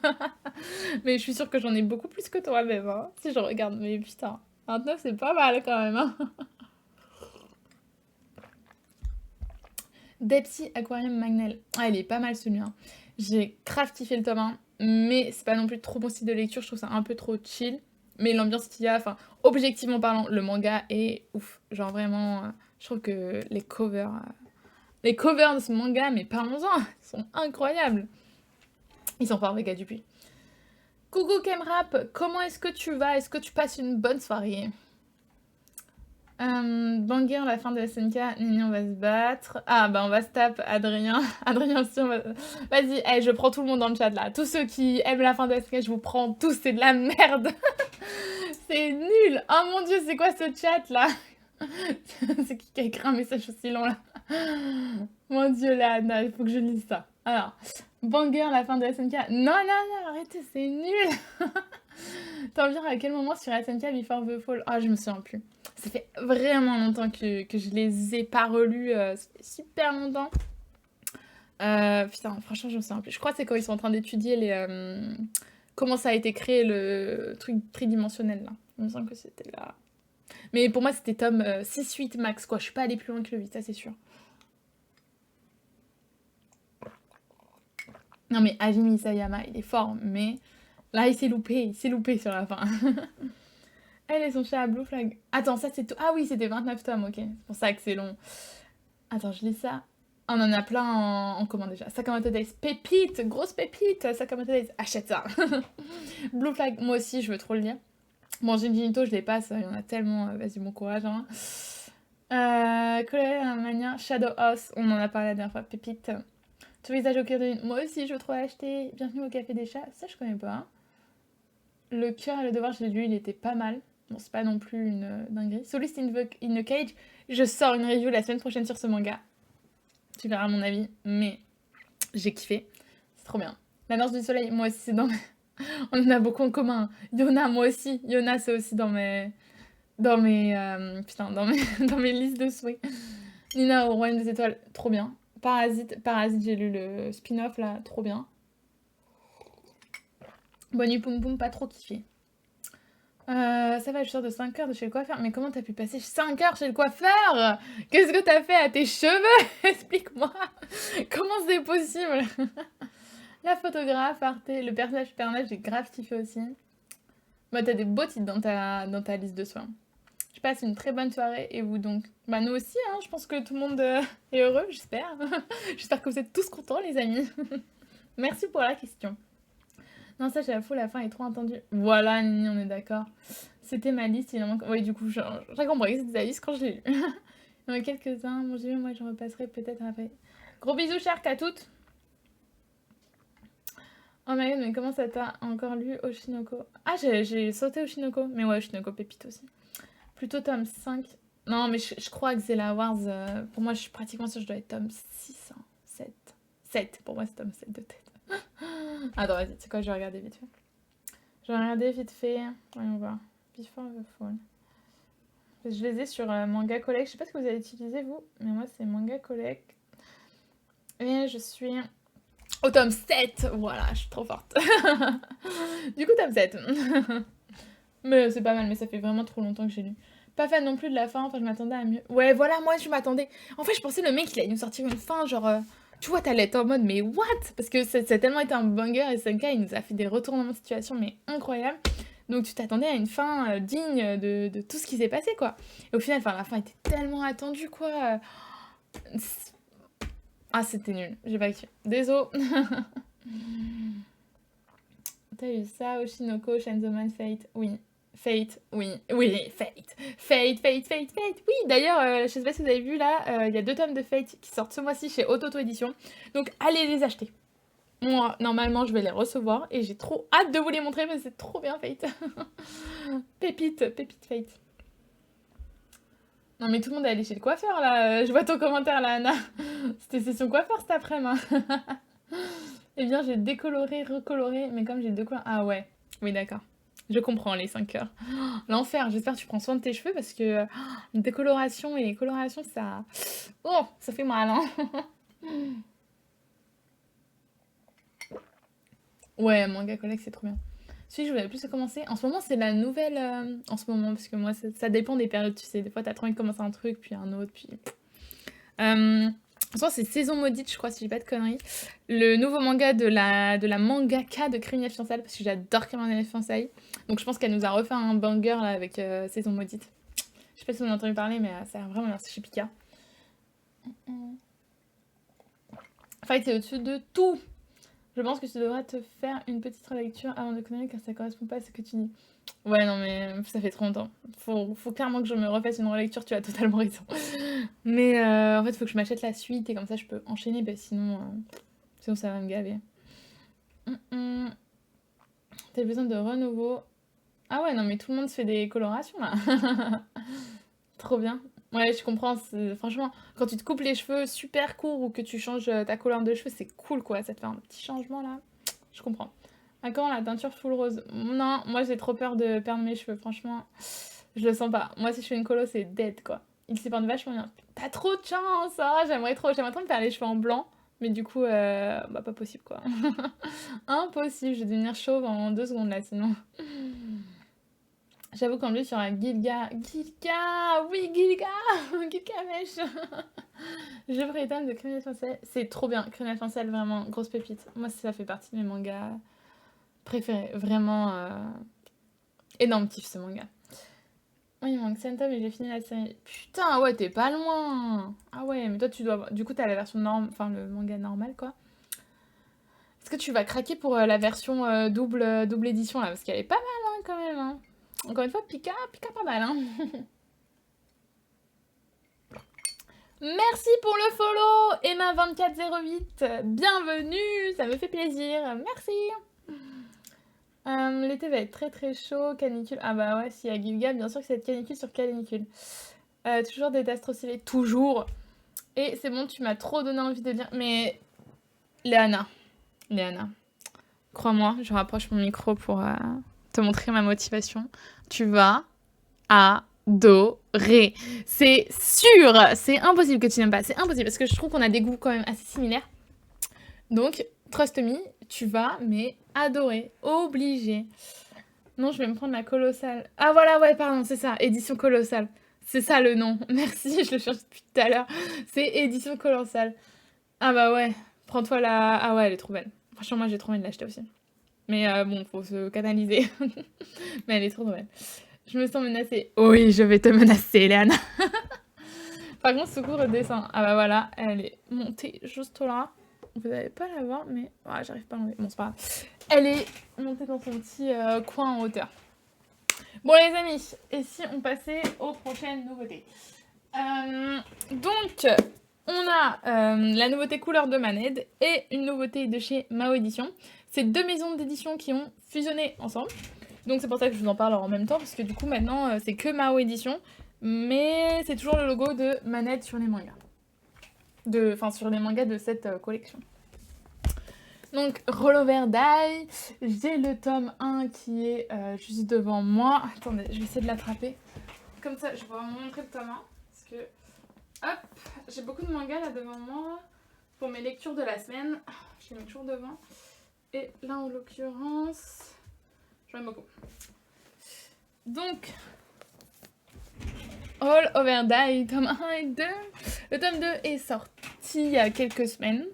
Mais je suis sûre que j'en ai beaucoup plus que toi, même, hein, si je regarde. Mais putain, 29, c'est pas mal quand même, hein. Depsy Aquarium Magnel. Ah, il est pas mal celui-là. J'ai grave kiffé le tome 1, mais c'est pas non plus trop mon style de lecture, je trouve ça un peu trop chill. Mais l'ambiance qu'il y a, enfin, objectivement parlant, le manga est ouf. Genre vraiment, je trouve que les covers de ce manga, mais parlons-en, sont incroyables. Ils sont forts, les gars Dupuis. Coucou Kemrap, comment est-ce que tu vas? Est-ce que tu passes une bonne soirée? Banger, la fin de SNK, Nini, on va se battre. Ah, bah on va se taper Adrien. Adrien aussi, on va... Vas-y, hey, je prends tout le monde dans le chat, là. Tous ceux qui aiment la fin de SNK, je vous prends tous, c'est de la merde. C'est nul. Oh mon dieu, c'est quoi ce chat, là? C'est qui a écrit un message aussi long, là? Mon dieu, là, il faut que je lise ça. Alors, Banger, la fin de SNK. Non, arrêtez, c'est nul. T'en viens à quel moment sur SNK Before the Fall? Ah, je me souviens plus. Ça fait vraiment longtemps que je les ai pas relus. Ça fait super longtemps. Putain, franchement, je me souviens plus. Je crois que c'est quand ils sont en train d'étudier comment ça a été créé le truc tridimensionnel, là. Il me semble que c'était là. Mais pour moi, c'était tome 6-8 max, quoi. Je suis pas allée plus loin que le 8, ça c'est sûr. Non, mais Hajime Isayama, il est fort, mais là, il s'est loupé sur la fin. Elle et son chat à Blue Flag. Attends, ça c'est tout. Ah oui, c'était 29 tomes, ok. C'est pour ça que c'est long. Attends, je lis ça. On en a plein en commun déjà. Sakamoto Days. Pépite, grosse pépite. Sakamoto Days. Achète ça. Blue Flag, moi aussi, je veux trop le lire. Bon, Jinjinito, je les passe. Il y en a tellement. Vas-y, bon courage. Hein. Colère Mania. Shadow House. On en a parlé la dernière fois. Pépite. Ton visage au cœur de lune. Moi aussi, je veux trop l'acheter. Bienvenue au Café des Chats. Ça, je connais pas. Hein. Le cœur et le devoir, je l'ai lu, il était pas mal. Bon, c'est pas non plus une dinguerie. Soulist in the Cage, je sors une review la semaine prochaine sur ce manga. Tu verras mon avis, mais j'ai kiffé. C'est trop bien. La Danse du Soleil, moi aussi, c'est dans mes... On en a beaucoup en commun. Yona, moi aussi. Yona, c'est aussi dans mes... Dans mes listes de souhaits. Nina au Royaume des Étoiles, trop bien. Parasite, j'ai lu le spin-off, là, trop bien. Bonnie Poum Poum, pas trop kiffé. Ça va, je sors de 5 heures de chez le coiffeur. Mais comment t'as pu passer 5 heures chez le coiffeur? Qu'est-ce que t'as fait à tes cheveux? Explique-moi. Comment c'est possible? La photographe, Arte, le personnage j'ai grave kiffé aussi. Bah, t'as des beaux titres dans ta liste de soins. Je passe une très bonne soirée et vous donc? Bah, nous aussi, hein, je pense que tout le monde est heureux, j'espère. J'espère que vous êtes tous contents, les amis. Merci pour la question. Non, ça, j'avoue, la fin est trop entendue. Voilà, Nini, on est d'accord. C'était ma liste, il en manque... Oui, du coup, j'ai compris que c'était ta liste quand je l'ai lu. Il y en a quelques-uns. Bon, j'ai vu, moi, je repasserai peut-être après. Gros bisous, Shark, à toutes. Oh my god, mais comment ça t'a encore lu Oshinoko? Ah, j'ai sauté Oshinoko. Mais ouais, Oshinoko pépite aussi. Plutôt tome 5. Non, mais je crois que Zella Wars, pour moi, je suis pratiquement sûre que je dois être tome 6, hein, 7. 7, pour moi, c'est tome 7 de tête. Attends, vas-y, c'est quoi, je vais regarder vite fait. Je vais regarder vite fait. Voyons voir. Before the Fall. Je les ai sur Manga Collect. Je sais pas ce que vous avez utilisé, vous, mais moi, c'est Manga Collect. Et je suis au tome 7. Voilà, je suis trop forte. Du coup, tome 7. Mais c'est pas mal, mais ça fait vraiment trop longtemps que j'ai lu. Pas fan non plus de la fin, enfin, je m'attendais à mieux. Ouais, voilà, moi, je m'attendais. En fait, je pensais le mec, il allait nous sortir une fin, genre... Tu vois, t'allais être en mode, mais what? Parce que ça a tellement été un banger, et SNK, il nous a fait des retournements de situation, mais incroyables. Donc tu t'attendais à une fin digne de tout ce qui s'est passé, quoi. Et au final, la fin était tellement attendue, quoi. Ah, c'était nul. J'ai pas kiffé. Désolé. T'as eu ça, Oshinoko, Shenzo Man, Fate? Oui. Fate, oui, Fate. Fate. Oui, d'ailleurs, je sais pas si vous avez vu là, il y a 2 tomes de Fate qui sortent ce mois-ci chez Ototo Édition. Donc allez les acheter. Moi, normalement, je vais les recevoir et j'ai trop hâte de vous les montrer parce que c'est trop bien, Fate. Pépite, pépite, Fate. Non, mais tout le monde est allé chez le coiffeur, là. Je vois ton commentaire, là, Anna. C'était session coiffeur cet après-midi. Eh bien, j'ai décoloré, recoloré, mais comme j'ai deux couleurs... Ah ouais, oui, d'accord. Je comprends, les 5 heures. L'enfer, j'espère que tu prends soin de tes cheveux parce que une décoloration et coloration, ça... Oh, ça fait mal, hein. Ouais, manga collect, c'est trop bien. Celui que je voulais plus commencer, en ce moment, c'est la nouvelle... en ce moment, parce que moi, ça dépend des périodes, tu sais. Des fois, t'as trop envie de commencer un truc, puis un autre, puis... En ce moment, c'est Saison Maudite, je crois, si j'ai pas de conneries. Le nouveau manga de la mangaka de Criminal Fiançailles, parce que j'adore Criminal Fiançailles. Donc je pense qu'elle nous a refait un banger là avec Saison Maudite. Je sais pas si vous en avez entendu parler, mais ça a l'air vraiment bien, c'est chez Pika. Fight, c'est au-dessus de tout. Je pense que tu devrais te faire une petite relecture avant de connaître car ça correspond pas à ce que tu dis. Ouais, non, mais ça fait trop longtemps. Faut clairement que je me refasse une relecture, tu as totalement raison. Mais en fait, faut que je m'achète la suite et comme ça je peux enchaîner, parce que sinon ça va me gaver. T'as besoin de renouveau. Ah ouais, non, mais tout le monde se fait des colorations là. Trop bien. Ouais, je comprends. Franchement, quand tu te coupes les cheveux super courts ou que tu changes ta couleur de cheveux, c'est cool quoi. Ça te fait un petit changement là. Je comprends. À quand la teinture full rose? Non, moi j'ai trop peur de perdre mes cheveux. Franchement, je le sens pas. Moi, si je fais une colo, c'est dead quoi. Ils s'y portent vachement bien. T'as trop de chance, hein. J'aimerais trop me faire les cheveux en blanc. Mais du coup, bah pas possible quoi. Impossible, je vais devenir chauve en 2 secondes là sinon. J'avoue qu'en plus, il y aura Gilga. Gilga! Oui, Gilga! Gilgamesh! Je prétends de Criminal Fiançailles. C'est trop bien. Criminal Fiançailles, vraiment, grosse pépite. Moi, ça fait partie de mes mangas préférés. Vraiment énorme kiff ce manga. Oui, il manque Santa, mais j'ai fini la série. Putain, ouais, t'es pas loin! Ah ouais, mais toi, tu dois. Du coup, t'as la version norme. Enfin, le manga normal, quoi. Est-ce que tu vas craquer pour la version double édition, là? Parce qu'elle est pas mal, hein, quand même, hein. Encore une fois, Pika pas mal, hein. Merci pour le follow, Emma2408. Bienvenue, ça me fait plaisir. Merci. L'été va être très très chaud, canicule. Ah bah ouais, s'il y a Gilga, bien sûr que c'est canicule sur canicule. Toujours des tasses trop stylées, toujours. Et c'est bon, tu m'as trop donné envie de dire. Mais Léana, crois-moi, je rapproche mon micro pour te montrer ma motivation. Tu vas adorer. C'est sûr. C'est impossible que tu n'aimes pas. C'est impossible parce que je trouve qu'on a des goûts quand même assez similaires. Donc, trust me, tu vas mais adorer. Obligé. Non, je vais me prendre la colossale. Ah voilà, ouais, pardon, c'est ça. Édition colossale. C'est ça le nom. Merci, je le cherche depuis tout à l'heure. C'est édition colossale. Ah bah ouais. Prends-toi la... Ah ouais, elle est trop belle. Franchement, moi, j'ai trop envie de l'acheter aussi. Mais bon, faut se canaliser. Mais elle est trop belle. Je me sens menacée. Oui, je vais te menacer, Léana. Par contre, secours redescend. Ah bah voilà, elle est montée juste là. Vous n'allez pas la voir, mais ouais, j'arrive pas à l'enlever. Bon, c'est pas grave. Elle est montée dans son petit coin en hauteur. Bon, les amis, et si on passait aux prochaines nouveautés? Donc, on a la nouveauté couleur de Maned et une nouveauté de chez Mao Édition. C'est 2 maisons d'édition qui ont fusionné ensemble. Donc c'est pour ça que je vous en parle en même temps, parce que du coup maintenant c'est que Mao Édition, mais c'est toujours le logo de Maned sur les mangas. Enfin sur les mangas de cette collection. Donc Rollover Die, j'ai le tome 1 qui est juste devant moi. Attendez, je vais essayer de l'attraper. Comme ça je vais vous montrer le tome 1. Parce que, hop, j'ai beaucoup de mangas là devant moi pour mes lectures de la semaine. Je les mets toujours devant. Et là en l'occurrence... J'en aime beaucoup. Donc, All Over Die, tome 1 et 2. Le tome 2 est sorti il y a quelques semaines,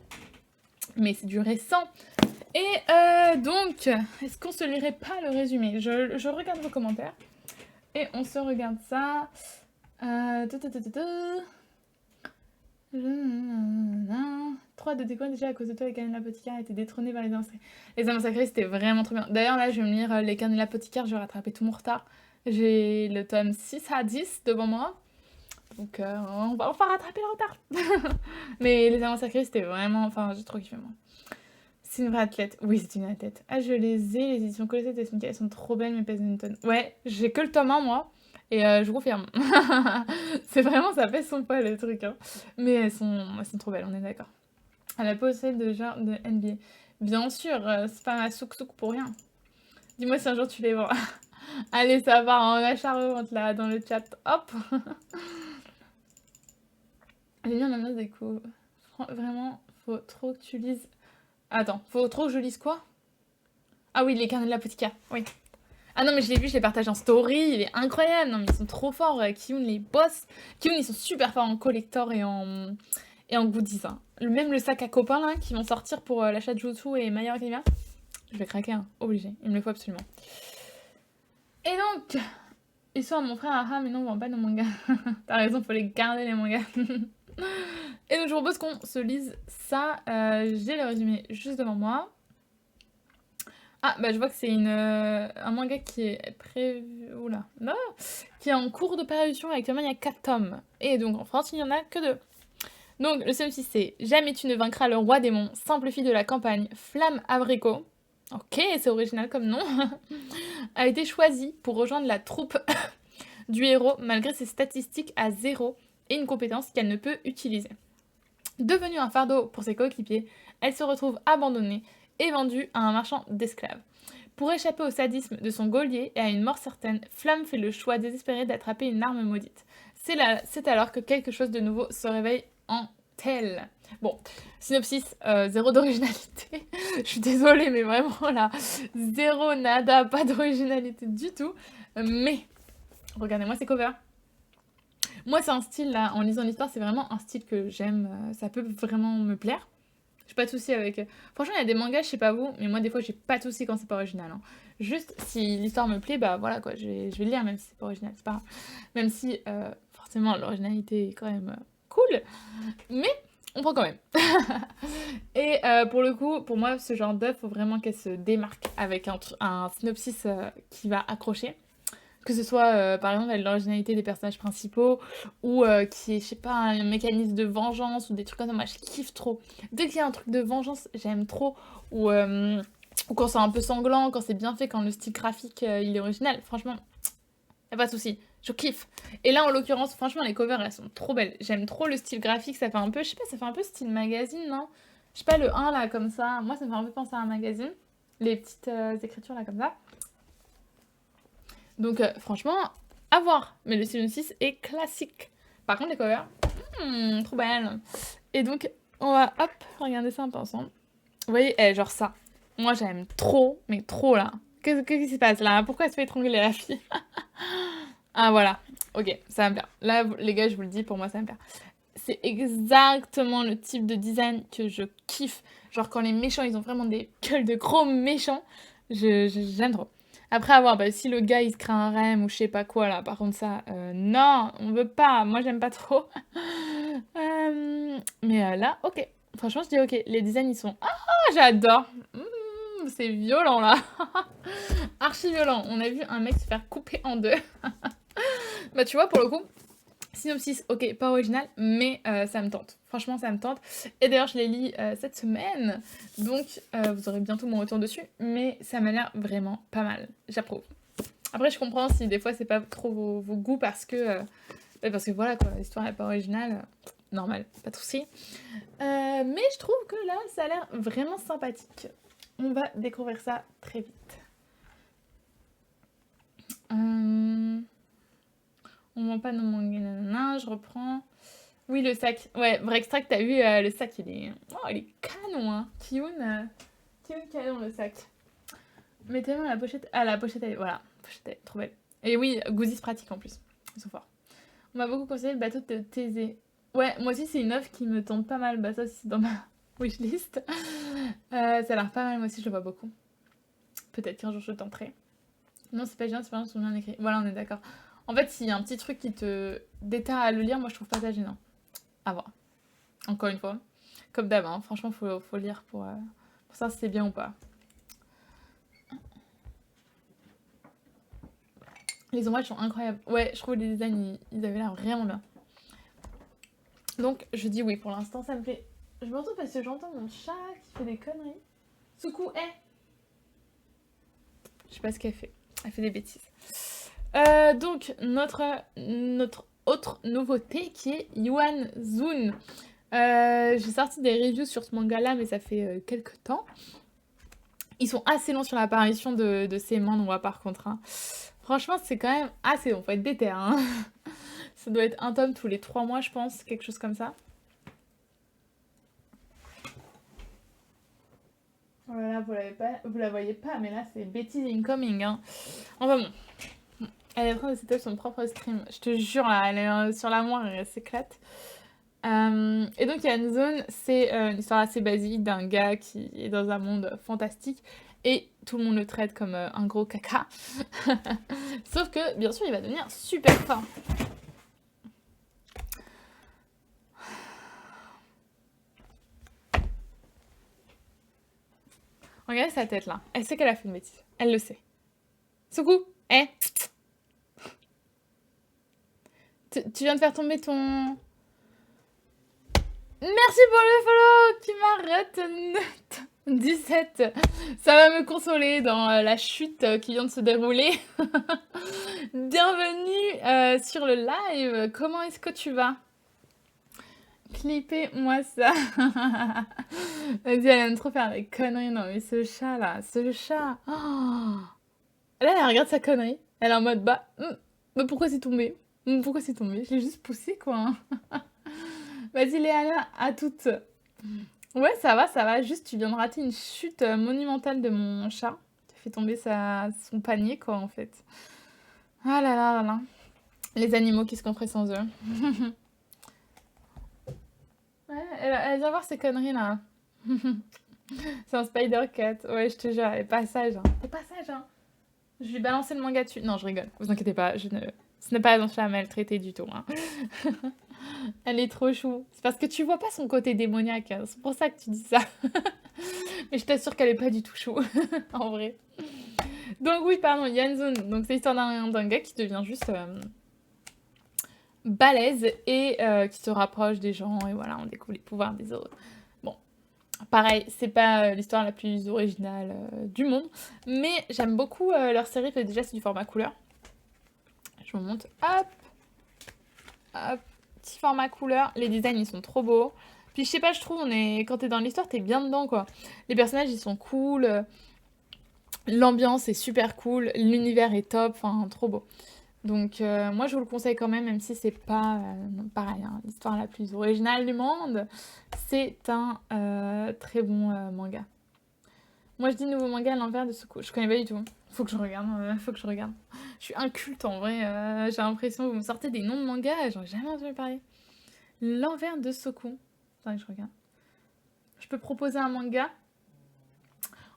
mais c'est du récent. Et donc, est-ce qu'on se lirait pas le résumé? Je regarde vos commentaires et on se regarde ça. Trois de tes coins déjà à cause de toi, les canines l'apothicaire a été détrôné par les amants sacrés. Les amants sacrés, c'était vraiment trop bien. D'ailleurs, là, je vais me lire les canines l'apothicaire, je vais rattraper tout mon retard. J'ai le tome 6 à 10 devant moi. Donc, on va rattraper le retard. Mais les amants sacrés, c'était vraiment... Enfin, j'ai trop kiffé, moi. C'est une vraie athlète. Oui, c'est une athlète. Ah, je les ai, les éditions Colossettes de Sneaker. Elles sont trop belles, mais pèsent une tonne. Ouais, j'ai que le tome 1, moi. Et je confirme. C'est vraiment, ça pèse son poids, le truc. Hein. Mais elles sont trop belles, on est d'accord. À la pochette de genre de NBA. Bien sûr, c'est pas ma souk-souk pour rien. Dis-moi si un jour tu les vends. Allez, ça va en achat-revente là, dans le chat. Hop. J'ai mis en annonce des coups. Vraiment, faut trop que tu lises. Attends, faut trop que je lise quoi? Ah oui, les carnets de l'apothicaire, oui. Ah non, mais je l'ai vu, je l'ai partagé en story, il est incroyable. Non, mais ils sont trop forts, Kiyun, les boss. Kiyun, ils sont super forts en collector et en goodies. Hein. Même le sac à copains, là, qui vont sortir pour l'achat de Jutsu et My Hero Academia, je vais craquer, hein. Obligé, il me le faut absolument. Et donc, ils sont à mon frère, ah mais non, on vend pas nos mangas. T'as raison, faut les garder, les mangas. Et donc, je propose qu'on se lise ça. J'ai le résumé juste devant moi. Ah, bah je vois que c'est un manga qui est prévu... Oula, non, qui est en cours de parution. Actuellement, il y a 4 tomes. Et donc, en France, il n'y en a que 2. Donc, le synopsis, c'est « Jamais tu ne vaincras le roi démon, simple fille de la campagne, Flamme Abricot ». Ok, c'est original comme nom. A été choisie pour rejoindre la troupe du héros, malgré ses statistiques à 0 et une compétence qu'elle ne peut utiliser. Devenue un fardeau pour ses coéquipiers, elle se retrouve abandonnée et vendue à un marchand d'esclaves. Pour échapper au sadisme de son geôlier et à une mort certaine, Flamme fait le choix désespéré d'attraper une arme maudite. C'est alors que quelque chose de nouveau se réveille en elle. Bon, synopsis, zéro d'originalité. Je suis désolée, mais vraiment là, zéro, nada, pas d'originalité du tout. Mais, regardez-moi ces covers. Moi, c'est un style, là, en lisant l'histoire, c'est vraiment un style que j'aime. Ça peut vraiment me plaire. J'ai pas de soucis avec... Franchement, il y a des mangas, je sais pas vous, mais moi, des fois, j'ai pas de soucis quand c'est pas original. Hein. Juste, si l'histoire me plaît, bah voilà, quoi, je vais le lire, même si c'est pas original, c'est pas grave. Même si, forcément, l'originalité est quand même cool, mais on prend quand même. Et pour le coup, pour moi, ce genre d'œuvre, faut vraiment qu'elle se démarque avec un synopsis qui va accrocher. Que ce soit, par exemple, avec l'originalité des personnages principaux, ou qui est, je sais pas, un mécanisme de vengeance, ou des trucs comme ça. Moi, je kiffe trop. Dès qu'il y a un truc de vengeance, j'aime trop. Ou quand c'est un peu sanglant, quand c'est bien fait, quand le style graphique, il est original. Franchement, y a pas de souci. Je kiffe. Et là, en l'occurrence, franchement, les covers, elles sont trop belles. J'aime trop le style graphique. Ça fait un peu, je sais pas, ça fait un peu style magazine, non? Je sais pas, le 1, là, comme ça. Moi, ça me fait un peu penser à un magazine. Les petites écritures, là, comme ça. Donc franchement, à voir. Mais le Season 6 est classique. Par contre, les covers, trop belles. Et donc, on va, hop, regarder ça un peu ensemble. Vous voyez, genre ça. Moi, j'aime trop, mais trop, là. Qu'est-ce qui se passe, là? Pourquoi elle se fait étrangler, la fille? Ah, voilà. Ok, ça va me plaire. Là, les gars, je vous le dis, pour moi, ça va me plaire. C'est exactement le type de design que je kiffe. Genre, quand les méchants, ils ont vraiment des gueules de gros méchants, j'aime trop. Après avoir, bah, si le gars il se crée un rem ou je sais pas quoi là, par contre ça, non, on veut pas, moi j'aime pas trop. Mais là, ok. Franchement, je dis ok, les designs ils sont... Ah, j'adore. C'est violent là. Archi violent. On a vu un mec se faire couper en deux. Bah tu vois, pour le coup, synopsis, ok, pas original, mais ça me tente. Franchement, ça me tente. Et d'ailleurs, je les lis cette semaine. Donc, vous aurez bientôt mon retour dessus. Mais ça m'a l'air vraiment pas mal. J'approuve. Après, je comprends si des fois, c'est pas trop vos goûts parce que voilà, quoi, l'histoire n'est pas originale. Normal, pas de soucis. Mais je trouve que là, ça a l'air vraiment sympathique. On va découvrir ça très vite. On vend pas nos mangas, nanana, je reprends. Oui, le sac. Ouais, vrai extract, t'as vu, le sac, il est canon, hein. Kiyun canon, le sac. Mettez-moi la pochette. Ah, la pochette, elle est... Voilà, la pochette, elle est trop belle. Et oui, goodies pratiques en plus. Ils sont forts. On m'a beaucoup conseillé le bateau de Thésée. Ouais, moi aussi, c'est une œuvre qui me tente pas mal. Bah, ça aussi, c'est dans ma wishlist. Ça a l'air pas mal, moi aussi, je le vois beaucoup. Peut-être qu'un jour, je tenterai. Non, c'est pas gênant, c'est pas bien écrit. Voilà, on est d'accord. En fait, s'il y a un petit truc qui te déterre à le lire, moi je trouve pas ça gênant. À voir. Encore une fois. Comme d'hab, hein. Franchement, faut lire pour savoir si c'est bien ou pas. Les ombrages sont incroyables. Ouais, je trouve les designs, ils avaient l'air vraiment bien. Donc, je dis oui, pour l'instant, ça me plaît. Je me retrouve parce que j'entends mon chat qui fait des conneries. Suku, je sais pas ce qu'elle fait. Elle fait des bêtises. Donc, notre autre nouveauté qui est Yuan Zun. J'ai sorti des reviews sur ce manga-là, mais ça fait quelques temps. Ils sont assez longs sur l'apparition de ces mandats, par contre. Hein. Franchement, c'est quand même assez long. Faut être déter. Hein. Ça doit être un tome tous les 3 mois, je pense. Quelque chose comme ça. Voilà, vous la voyez pas, mais là, c'est bêtise incoming. Hein. Enfin bon. Elle est en train de setup son propre stream. Je te jure, là, elle est sur la moire et elle s'éclate. Et donc, Yuan Zun, c'est une histoire assez basique d'un gars qui est dans un monde fantastique et tout le monde le traite comme un gros caca. Sauf que, bien sûr, il va devenir super fort. Regardez sa tête là. Elle sait qu'elle a fait une bêtise. Elle le sait. Suku, tu viens de faire tomber ton... Merci pour le follow qui m'arrête 17. Ça va me consoler dans la chute qui vient de se dérouler. Bienvenue sur le live. Comment est-ce que tu vas? Clippez-moi ça. Vas-y, elle aime trop faire des conneries. Non, mais ce chat là, ce chat. Oh. Là, elle regarde sa connerie. Elle est en mode bah, mais pourquoi c'est tombé? Pourquoi c'est tombé? Je l'ai juste poussé quoi. Vas-y Léana, à toutes. Ouais, ça va. Juste, tu viens de rater une chute monumentale de mon chat. Qui a fait tomber son panier, quoi, en fait. Ah là là là là. Les animaux, qu'est-ce qu'on ferait sans eux? Ouais, elle vient voir ces conneries, là. C'est un spider cat. Ouais, je te jure, elle est pas sage. Hein. Elle est pas sage, hein. Je lui ai balancé le manga dessus. Non, je rigole. Vous inquiétez pas, ce n'est pas dans la maltraiter du tout. Hein. Elle est trop chou. C'est parce que tu vois pas son côté démoniaque. Hein. C'est pour ça que tu dis ça. Mais je t'assure qu'elle est pas du tout chou. En vrai. Donc oui, pardon, Yuan Zun. Donc c'est l'histoire d'un gars qui devient juste balèze et qui se rapproche des gens. Et voilà, on découvre les pouvoirs des autres. Bon, pareil, c'est pas l'histoire la plus originale du monde. Mais j'aime beaucoup leur série. Déjà, c'est du format couleur. Je vous montre. Hop. Hop. Petit format couleur. Les designs, ils sont trop beaux. Puis je sais pas, je trouve, quand t'es dans l'histoire, t'es bien dedans, quoi. Les personnages, ils sont cool. L'ambiance est super cool. L'univers est top. Enfin, trop beau. Donc, moi, je vous le conseille quand même si c'est pas, pareil, hein, l'histoire la plus originale du monde. C'est un très bon manga. Moi, je dis nouveau manga à l'envers de Suku. Je connais pas du tout. Faut que je regarde. Je suis inculte, en vrai. J'ai l'impression que vous me sortez des noms de mangas. J'en ai jamais entendu parler. L'envers de Soku. Attends, je regarde. Je peux proposer un manga.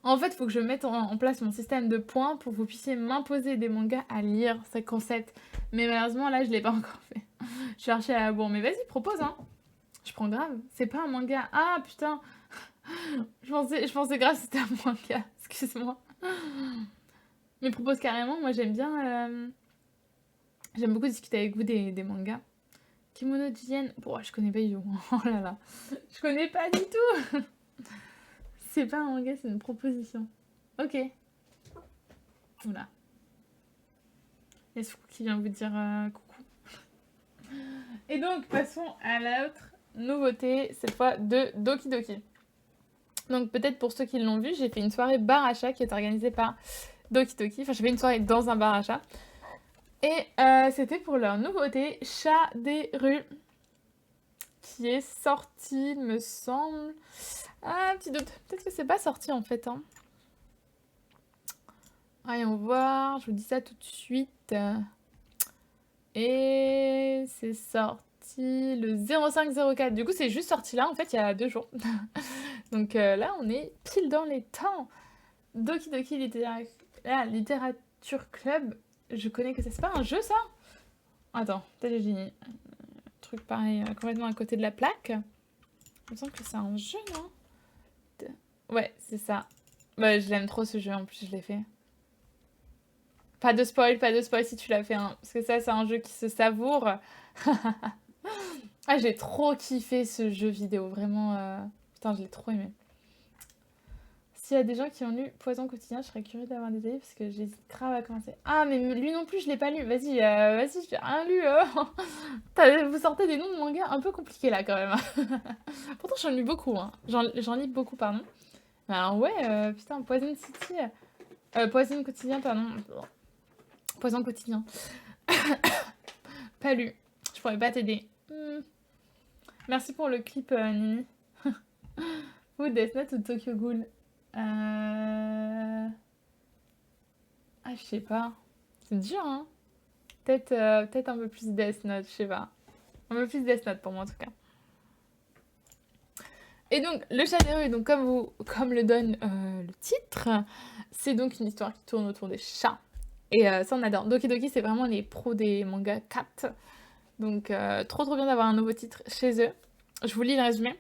En fait, il faut que je mette en place mon système de points pour que vous puissiez m'imposer des mangas à lire, ces concepts. Mais malheureusement, là, je l'ai pas encore fait. Je cherchais à la bourre. Mais vas-y, propose, hein. Je prends grave. C'est pas un manga. Ah, putain. Je pensais grave que c'était un manga. Excuse-moi. Mais propose carrément. Moi, j'aime bien... J'aime beaucoup discuter avec vous des mangas. Kimono Jien. Bon, je connais pas du tout. Oh là là. Je connais pas du tout. C'est pas un manga, c'est une proposition. Ok. Oula. Il y a Suku qui vient vous dire coucou. Et donc, passons à l'autre nouveauté, cette fois de Doki Doki. Donc, peut-être pour ceux qui l'ont vu, j'ai fait une soirée bar à chat qui est organisée par Doki Doki. Enfin, j'ai fait une soirée dans un bar à chat. Et c'était pour leur nouveauté, Chat des rues, qui est sortie, il me semble. Ah, petit doute. Peut-être que c'est pas sorti en fait. Hein. Voyons voir, je vous dis ça tout de suite. Et c'est sorti le 0504. Du coup, c'est juste sorti là, en fait, il y a 2 jours. Donc là, on est pile dans les temps. Doki Doki Littérature Club. Je connais que ça. C'est pas un jeu, ça? Attends, peut-être j'ai un truc pareil, complètement à côté de la plaque. Il me semble que c'est un jeu, non? Ouais, c'est ça. Bah, je l'aime trop ce jeu, en plus, je l'ai fait. Pas de spoil si tu l'as fait, hein. Parce que ça, c'est un jeu qui se savoure. Ah, j'ai trop kiffé ce jeu vidéo, vraiment. Putain, je l'ai trop aimé. S'il y a des gens qui ont lu Poison quotidien, je serais curieuse d'avoir des avis parce que j'hésite grave à commencer. Ah, mais lui non plus, je l'ai pas lu. Vas-y, j'ai rien lu. Vous sortez des noms de mangas un peu compliqués là quand même. Pourtant, j'en lis beaucoup. Hein. J'en lis beaucoup, pardon. Mais alors, ouais, putain, Poison City. Poison quotidien, pardon. Poison quotidien. Pas lu. Je pourrais pas t'aider. Merci pour le clip, Nini. Ou Death Note ou Tokyo Ghoul. Ah, je sais pas. C'est dur, hein. Peut-être un peu plus Death Note, je sais pas. Un peu plus Death Note pour moi, en tout cas. Et donc, le chat des rues, donc comme le donne le titre, c'est donc une histoire qui tourne autour des chats. Et ça, on adore. Doki Doki, c'est vraiment les pros des mangas cat. Donc, trop bien d'avoir un nouveau titre chez eux. Je vous lis le résumé.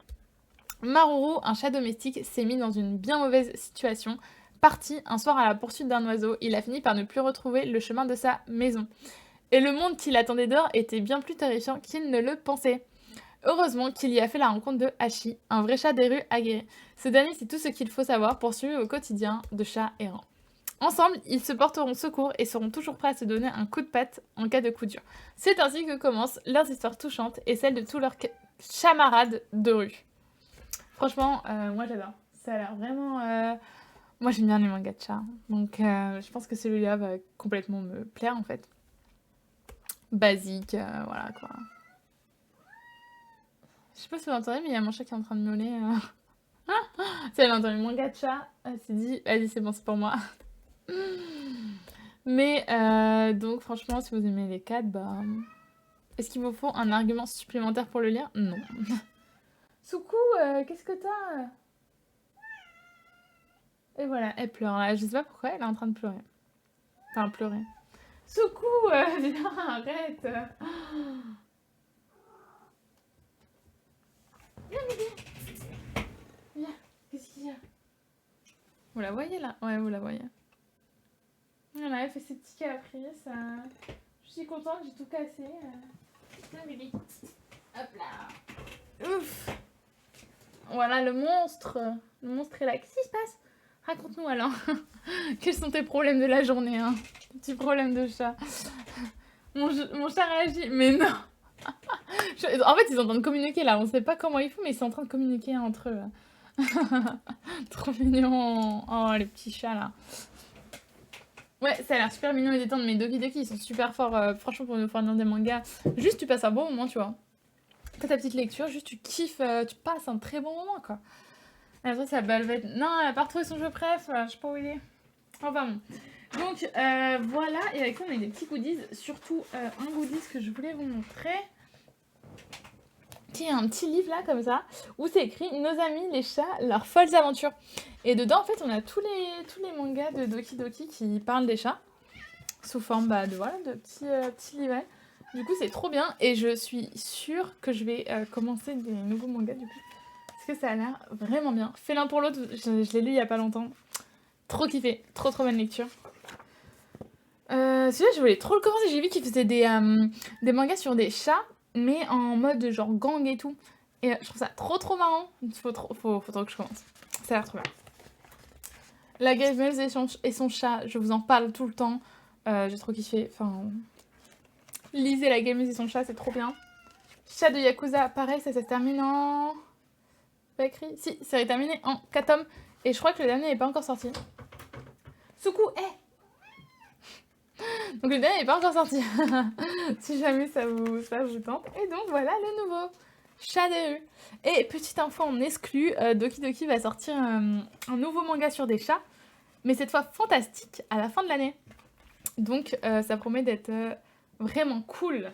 Maruru, un chat domestique, s'est mis dans une bien mauvaise situation. Parti un soir à la poursuite d'un oiseau, il a fini par ne plus retrouver le chemin de sa maison. Et le monde qui l'attendait dehors était bien plus terrifiant qu'il ne le pensait. Heureusement qu'il y a fait la rencontre de Hachi, un vrai chat des rues aguerri. Ce dernier, c'est tout ce qu'il faut savoir pour suivre au quotidien de chats errants. Ensemble, ils se porteront secours et seront toujours prêts à se donner un coup de patte en cas de coup dur. C'est ainsi que commencent leurs histoires touchantes et celles de tous leurs camarades de rue. Franchement, moi j'adore. Ça a l'air vraiment... Moi j'aime bien les mangas de chats. Donc je pense que celui-là va complètement me plaire en fait. Basique, voilà quoi. Je sais pas si vous l'entendez, mais il y a mon chat qui est en train de miauler. Si elle a entendu manga de chat, elle s'est dit, vas-y c'est bon, c'est pour moi. Mais donc franchement, si vous aimez les 4, bah... Est-ce qu'il vous faut un argument supplémentaire pour le lire? Non. Soukou, qu'est-ce que t'as? Et voilà, elle pleure là. Je sais pas pourquoi, elle est en train de pleurer. Enfin, pleurer. Soukou, viens, arrête. Viens, bébé. Viens, qu'est-ce qu'il y a? Vous la voyez là? Ouais, vous la voyez. Voilà, elle fait ses petits caprices. Je suis contente, j'ai tout cassé. Viens, bébé. Hop là. Ouf. Voilà le monstre. Le monstre est là. Qu'est-ce qui se passe? Raconte-nous alors. Quels sont tes problèmes de la journée, hein? Petits problèmes de chat. Mon chat réagit. Mais non. En fait, ils sont en train de communiquer là. On sait pas comment ils font, mais ils sont en train de communiquer entre eux. Trop mignon. Oh, les petits chats là. Ouais, ça a l'air super mignon et détente, mais Doki Doki, ils sont super forts. Franchement, pour nous faire des mangas, juste tu passes un bon moment, tu vois. Fais ta petite lecture, juste tu kiffes, tu passes un très bon moment, quoi. Après, ça va être... Non, elle a pas retrouvé son jeu préf, je sais pas où il est. Enfin bon. Donc, voilà, et avec ça, on a des petits goodies, surtout un goodies que je voulais vous montrer. Qui est un petit livre là, comme ça, où c'est écrit « Nos amis, les chats, leurs folles aventures ». Et dedans, en fait, on a tous les mangas de Doki Doki qui parlent des chats, sous forme de petits livrets. Du coup, c'est trop bien, et je suis sûre que je vais commencer des nouveaux mangas, du coup. Parce que ça a l'air vraiment bien. Fait l'un pour l'autre, je l'ai lu il y a pas longtemps. Trop kiffé, trop bonne lecture. Celui-là, je voulais trop le commencer. J'ai vu qu'il faisait des mangas sur des chats, mais en mode genre gang et tout. Et je trouve ça trop marrant. Faut trop que je commence. Ça a l'air trop bien. La gameuse et son chat, je vous en parle tout le temps. J'ai trop kiffé. Enfin, lisez La gameuse et son chat, c'est trop bien. Chat de Yakuza, pareil, ça se termine en... Pas écrit? Si, ça est terminé en 4 tomes. Et je crois que le dernier n'est pas encore sorti. Soukou, Donc le dernier n'est pas encore sorti. Si jamais ça vous tente. Et donc voilà le nouveau Chat des rues. Et petite info en exclu, Doki Doki va sortir un nouveau manga sur des chats. Mais cette fois fantastique à la fin de l'année. Donc ça promet d'être vraiment cool.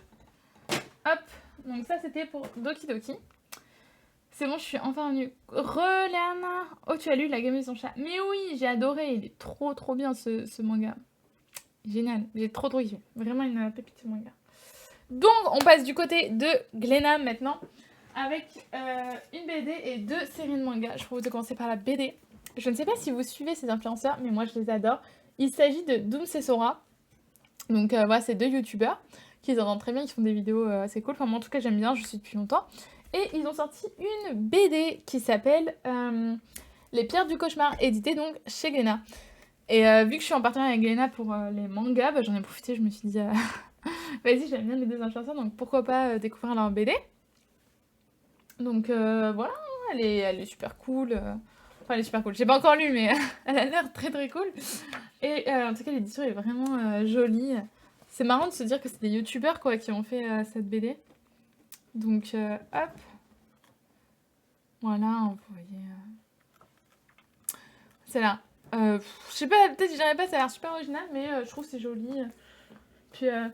Hop, donc ça c'était pour Doki Doki. C'est bon, je suis enfin venue. Relana. Oh, tu as lu La gamme et son chat. Mais oui, j'ai adoré. Il est trop bien ce manga. Génial. J'ai trop kiffé. Vraiment une pépite ce manga. Donc, on passe du côté de Glénat maintenant. Avec une BD et 2 séries de mangas. Je propose de commencer par la BD. Je ne sais pas si vous suivez ces influenceurs, mais moi je les adore. Il s'agit de Doom Sessora. Donc voilà, c'est 2 youtubeurs qui s'entendent très bien, qui font des vidéos assez cool. Enfin, moi en tout cas, j'aime bien, je suis depuis longtemps. Et ils ont sorti une BD qui s'appelle Les pierres du cauchemar, édité donc chez Glénat. Et vu que je suis en partenariat avec Glénat pour les mangas, bah, j'en ai profité, je me suis dit, vas-y, j'aime bien les deux influenceurs, donc pourquoi pas découvrir leur BD. Donc voilà, elle est super cool. Enfin, elle est super cool. J'ai pas encore lu, mais elle a l'air très très cool. Et en tout cas, l'édition est vraiment jolie. C'est marrant de se dire que c'est des youtubeurs quoi qui ont fait cette BD. Donc hop. Voilà, vous voyez. C'est là. Je sais pas, peut-être que je dirais pas, ça a l'air super original, mais je trouve que c'est joli. Puis un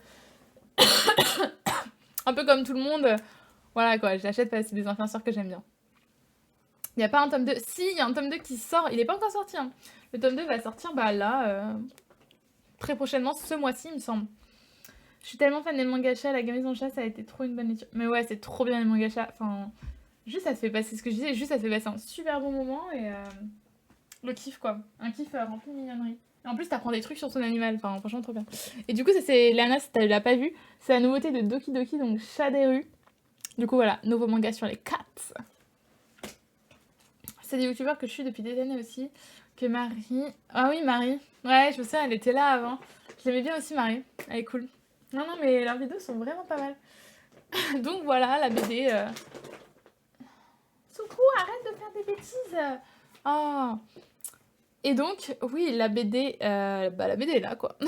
peu comme tout le monde, voilà quoi, je l'achète parce que c'est des influenceurs que j'aime bien. Il n'y a pas un tome 2. Si, il y a un tome 2 qui sort. Il n'est pas encore sorti. Hein. Le tome 2 va sortir bah, là, très prochainement, ce mois-ci, il me semble. Je suis tellement fan des mangacha. La Gamme Chat, ça a été trop une bonne lecture. Mais ouais, c'est trop bien les mangacha. Enfin, juste ça te fait passer ce que je disais. Juste ça te fait passer un super bon moment et le kiff quoi. Un kiff rempli de mignonnerie. Et en plus, t'apprends des trucs sur ton animal. Enfin, franchement, trop bien. Et du coup, ça c'est Lana, si tu l'as pas vu. C'est la nouveauté de Doki Doki, donc Chat des rues. Du coup, voilà, nouveau manga sur les cats. C'est des youtubeurs que je suis depuis des années aussi. Que Marie. Ah oui, Marie. Ouais, je me souviens, elle était là avant. Je l'aimais bien aussi, Marie. Elle est cool. Non, non, mais leurs vidéos sont vraiment pas mal. Donc voilà, la BD. Soukou, arrête de faire des bêtises. Oh. Et donc, oui, la BD. Bah, la BD est là, quoi.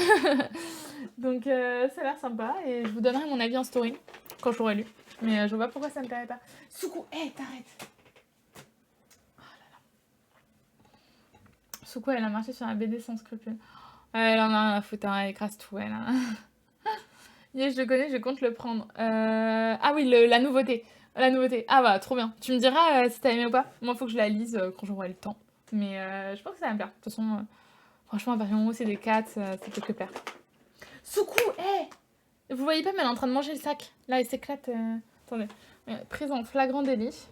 Donc, ça a l'air sympa. Et je vous donnerai mon avis en story quand je l'aurai lu. Mais je vois pas pourquoi ça me plairait pas. Soukou, hé, t'arrêtes. Soukou, elle a marché sur un BD sans scrupule. Elle en a rien à foutre, hein, elle écrase tout, elle. Hein. Yeah, je le connais, je compte le prendre. Ah oui, la nouveauté. La nouveauté. Ah bah, trop bien. Tu me diras si t'as aimé ou pas. Moi, faut que je la lise quand j'aurai le temps. Mais je pense que ça va me plaire. De toute façon, franchement, à partir du moment où c'est des 4, ça peut que plaire. Soukou, hé Vous voyez pas, mais elle est en train de manger le sac. Là, elle s'éclate. Attendez. Prise en flagrant délit.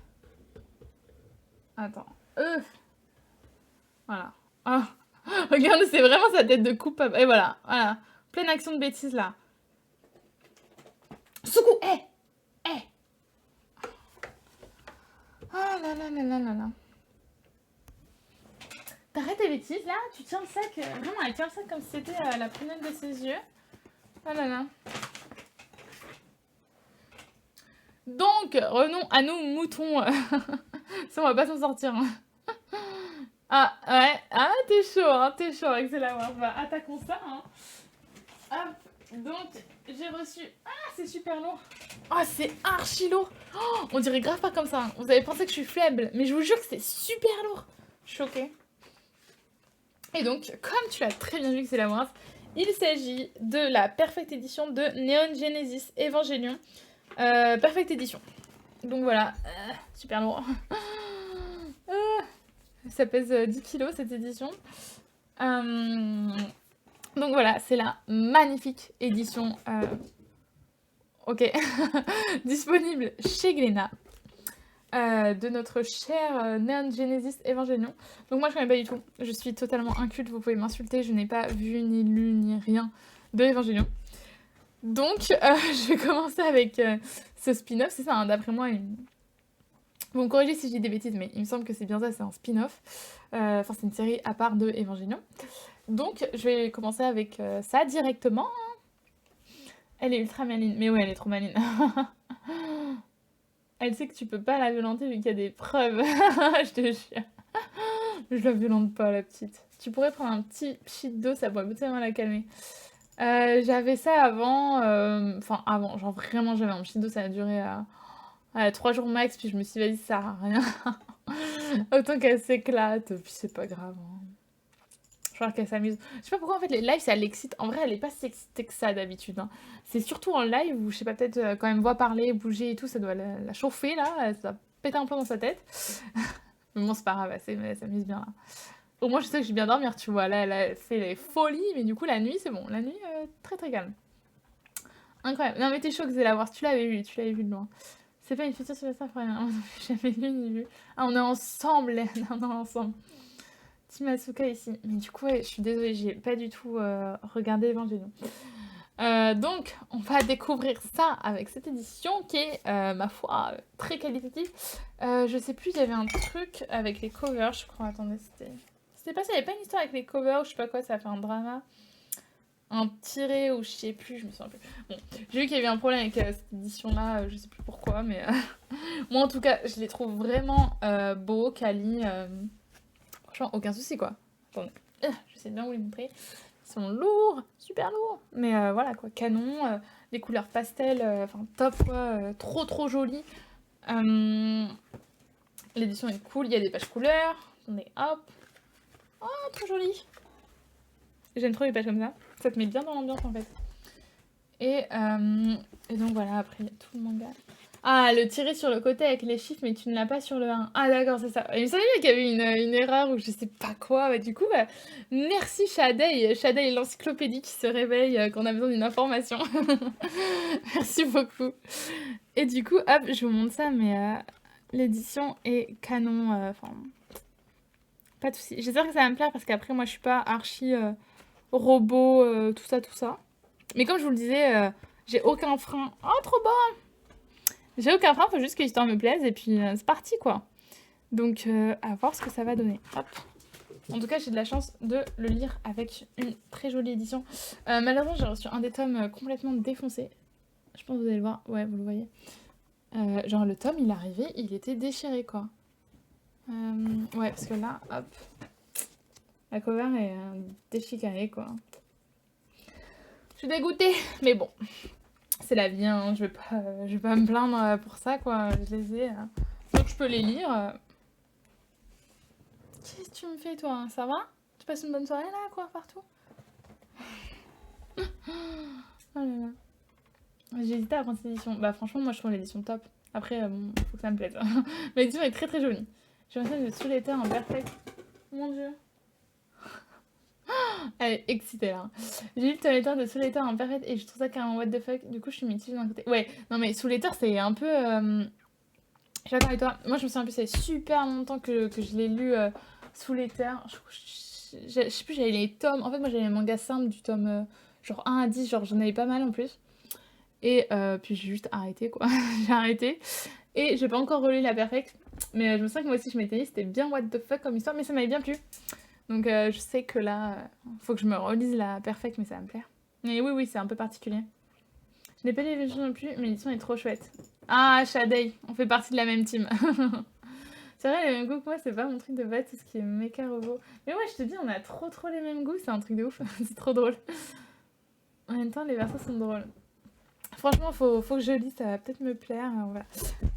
Attends. Voilà. Ah. Regarde, c'est vraiment sa tête de coupable. Et voilà, voilà. Pleine action de bêtises, là. Soukou, hé Ah là là là là là là. T'arrêtes tes bêtises, là. Tu tiens le sac. Vraiment, elle tient le sac comme si c'était la prunelle de ses yeux. Ah là là. Donc, revenons à nos moutons. Ça, on va pas s'en sortir. Hein. Ah, ouais. Ah, t'es chaud avec celle-là. Bah, attaquons ça. Hein. Hop. Donc, j'ai reçu... Ah, c'est super lourd. Oh, c'est archi lourd. Oh, on dirait grave pas comme ça. Hein. Vous avez pensé que je suis faible, mais je vous jure que c'est super lourd. Choquée. Et donc, comme tu l'as très bien vu que c'est la Wars, il s'agit de la Perfect Edition de Neon Genesis Evangelion. Perfect Edition. Donc voilà, super lourd. Ça pèse 10 kilos cette édition. Donc voilà, c'est la magnifique édition disponible chez Glénat de notre cher Neon Genesis Evangelion. Donc moi je connais pas du tout, je suis totalement inculte, vous pouvez m'insulter, je n'ai pas vu ni lu ni rien de Evangelion. Donc je vais commencer avec ce spin-off, c'est ça hein, d'après moi. Vous me corrigez si je dis des bêtises, mais il me semble que c'est bien ça, c'est un spin-off. Enfin c'est une série à part de Evangelion. Donc je vais commencer avec ça directement. Elle est ultra maline, mais ouais elle est trop maline. Elle sait que tu peux pas la violenter vu qu'il y a des preuves. Je te jure. Je la violente pas, la petite. Tu pourrais prendre un petit pchit d'eau, ça pourrait tellement la calmer. J'avais ça avant. Enfin, avant. Genre vraiment, j'avais un pchit d'eau, ça a duré 3 jours max. Puis je me suis dit, vas-y, ça sert à rien. Autant qu'elle s'éclate. Puis c'est pas grave. Hein. Je crois qu'elle s'amuse. Je sais pas pourquoi en fait les lives ça l'excite. En vrai elle est pas si excitée que ça d'habitude. Hein. C'est surtout en live où je sais pas peut-être quand elle me voit parler, bouger et tout, ça doit la chauffer là, ça doit péter un peu dans sa tête. Mais bon c'est pas grave, elle s'amuse bien là. Au moins je sais que j'ai bien dormir tu vois. Là elle a fait les folies mais du coup la nuit c'est bon. La nuit très très calme. Incroyable. Non mais t'es chaud que la voir. Tu l'avais vu de loin. C'est pas une future sur la rien. Jamais vu ni vu. Ah on est ensemble. On est ensemble. Team Asuka ici. Mais du coup, ouais, je suis désolée, j'ai pas du tout regardé Evangelion. Donc, on va découvrir ça avec cette édition qui est, ma foi, très qualitative. Je sais plus, il y avait un truc avec les covers, je crois. Attendez, c'était pas ça, il n'y avait pas une histoire avec les covers ou je sais pas quoi, ça a fait un drama. Un tiré ou je sais plus, je me souviens plus. Bon, j'ai vu qu'il y avait un problème avec cette édition-là, je sais plus pourquoi, mais moi en tout cas, je les trouve vraiment beaux, quali. Franchement, aucun souci quoi. Attendez, je sais bien vous les montrer. Ils sont lourds, super lourds. Mais voilà quoi, canon, des couleurs pastel, enfin top quoi, trop trop joli. L'édition est cool, il y a des pages couleurs. Attendez, hop. Oh, trop joli. J'aime trop les pages comme ça. Ça te met bien dans l'ambiance en fait. Et donc voilà, après il y a tout le manga. Ah, le tiré sur le côté avec les chiffres, mais tu ne l'as pas sur le 1. Ah d'accord, c'est ça. Il me semblait qu'il y avait une erreur ou je sais pas quoi. Bah, du coup, merci Shadei. Shadei, l'encyclopédie qui se réveille quand on a besoin d'une information. Merci beaucoup. Et du coup, hop, je vous montre ça, mais l'édition est canon. Enfin, pas de soucis. J'espère que ça va me plaire parce qu'après, moi, je suis pas archi robot, tout ça, tout ça. Mais comme je vous le disais, j'ai aucun frein. Oh, trop beau! J'ai aucun frein, faut juste que l'histoire me plaise et puis c'est parti quoi. Donc à voir ce que ça va donner. Hop. En tout cas, j'ai de la chance de le lire avec une très jolie édition. Malheureusement, j'ai reçu un des tomes complètement défoncé. Je pense que vous allez le voir. Ouais, vous le voyez. Genre le tome, il est arrivé, il était déchiré quoi. Ouais, parce que là, hop. La cover est déchiquetée quoi. Je suis dégoûtée, mais bon. C'est la vie, hein. Je vais pas me plaindre pour ça, quoi. Je les ai. Donc je peux les lire. Qu'est-ce que tu me fais, toi? Ça va? Tu passes une bonne soirée, là, quoi, partout? Oh là là. J'ai hésité à prendre cette édition. Bah, franchement, moi, je trouve l'édition top. Après, bon, faut que ça me plaise. Mais l'édition est très très jolie. J'ai l'impression de sous l'éther en perfect. Mon dieu. Elle est excitée là. J'ai lu le tome de Sous l'éther en perfect et je trouve ça carrément what the fuck. Du coup, je suis mitigée d'un côté. Ouais, non mais Sous l'éther, c'est un peu. Je suis d'accord avec toi. Moi, je me souviens plus, ça fait super longtemps que je l'ai lu Sous l'éther. Je sais plus, j'avais les tomes. En fait, moi, j'avais les mangas simples du tome genre 1 à 10. Genre, j'en avais pas mal en plus. Et puis, j'ai juste arrêté quoi. J'ai arrêté. Et j'ai pas encore relu la perfect. Mais je me souviens que moi aussi, je m'étais dit, c'était bien what the fuck comme histoire. Mais ça m'avait bien plu. Donc je sais que là, faut que je me relise la perfect, mais ça va me plaire. Mais oui, c'est un peu particulier. Je n'ai pas lu l'édition non plus, mais l'édition est trop chouette. Ah, Shadei, on fait partie de la même team. C'est vrai, les mêmes goûts que moi, c'est pas mon truc de base, tout ce qui est méca robot. Mais ouais, je te dis, on a trop les mêmes goûts, c'est un truc de ouf. C'est trop drôle. En même temps, les versos sont drôles. Franchement, faut que je lise, ça va peut-être me plaire. Voilà.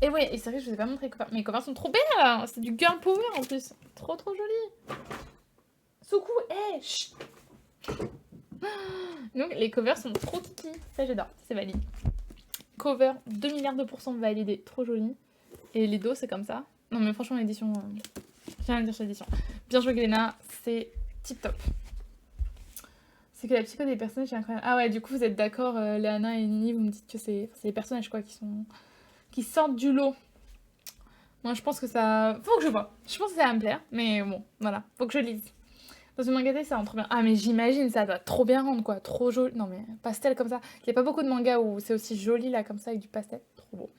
Et ouais, et c'est vrai, je vous ai pas montré les covers. Mes covers sont trop belles, c'est du girl power en plus. Trop joli. Soukou, hé, chut. Donc les covers sont trop kiki, ça j'adore, c'est valide. Cover 2 milliards de pourcents validé, trop joli. Et les dos c'est comme ça. Non mais franchement l'édition, j'ai rien à dire sur l'édition. Bien joué Gléna, c'est tip top. C'est que la psycho des personnages est incroyable. Ah ouais, du coup vous êtes d'accord, Léana et Nini, vous me dites que c'est les personnages quoi qui sortent du lot. Moi je pense que ça... Faut que je vois. Je pense que ça va me plaire, mais bon, voilà, faut que je lise. Dans une manga ça rend trop bien. Ah mais j'imagine, ça doit trop bien rendre quoi, trop joli. Non mais pastel comme ça. Il n'y a pas beaucoup de mangas où c'est aussi joli là comme ça avec du pastel. Trop beau.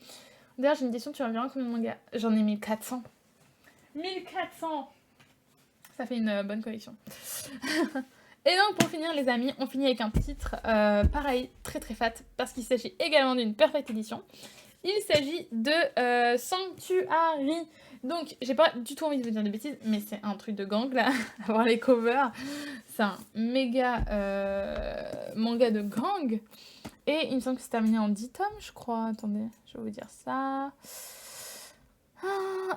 D'ailleurs j'ai une question, tu reviens combien de mangas? J'en ai 1400. 1400. Ça fait une bonne collection. Et donc pour finir les amis, on finit avec un titre pareil, très fat, parce qu'il s'agit également d'une perfect édition. Il s'agit de Sanctuary. Donc, j'ai pas du tout envie de vous dire des bêtises, mais c'est un truc de gang, là, à voir les covers. C'est un méga manga de gang. Et il me semble que c'est terminé en 10 tomes, je crois. Attendez, je vais vous dire ça.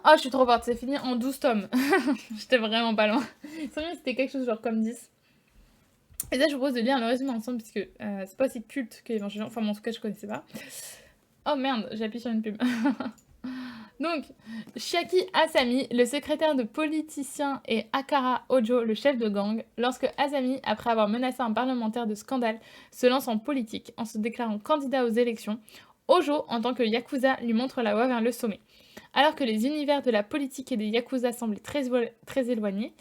Ah, je suis trop forte, c'est fini en 12 tomes. J'étais vraiment pas loin. Il semble que c'était quelque chose genre comme 10. Et là, je vous propose de lire le résumé ensemble, puisque c'est pas aussi culte que Evangelion. Enfin, en tout cas, je connaissais pas. Oh merde, j'ai appuyé sur une pub. Donc, Chiaki Asami, le secrétaire de politicien, et Akara Ojo, le chef de gang, lorsque Asami, après avoir menacé un parlementaire de scandale, se lance en politique en se déclarant candidat aux élections, Ojo, en tant que yakuza, lui montre la voie vers le sommet. Alors que les univers de la politique et des yakuza semblaient très éloignés,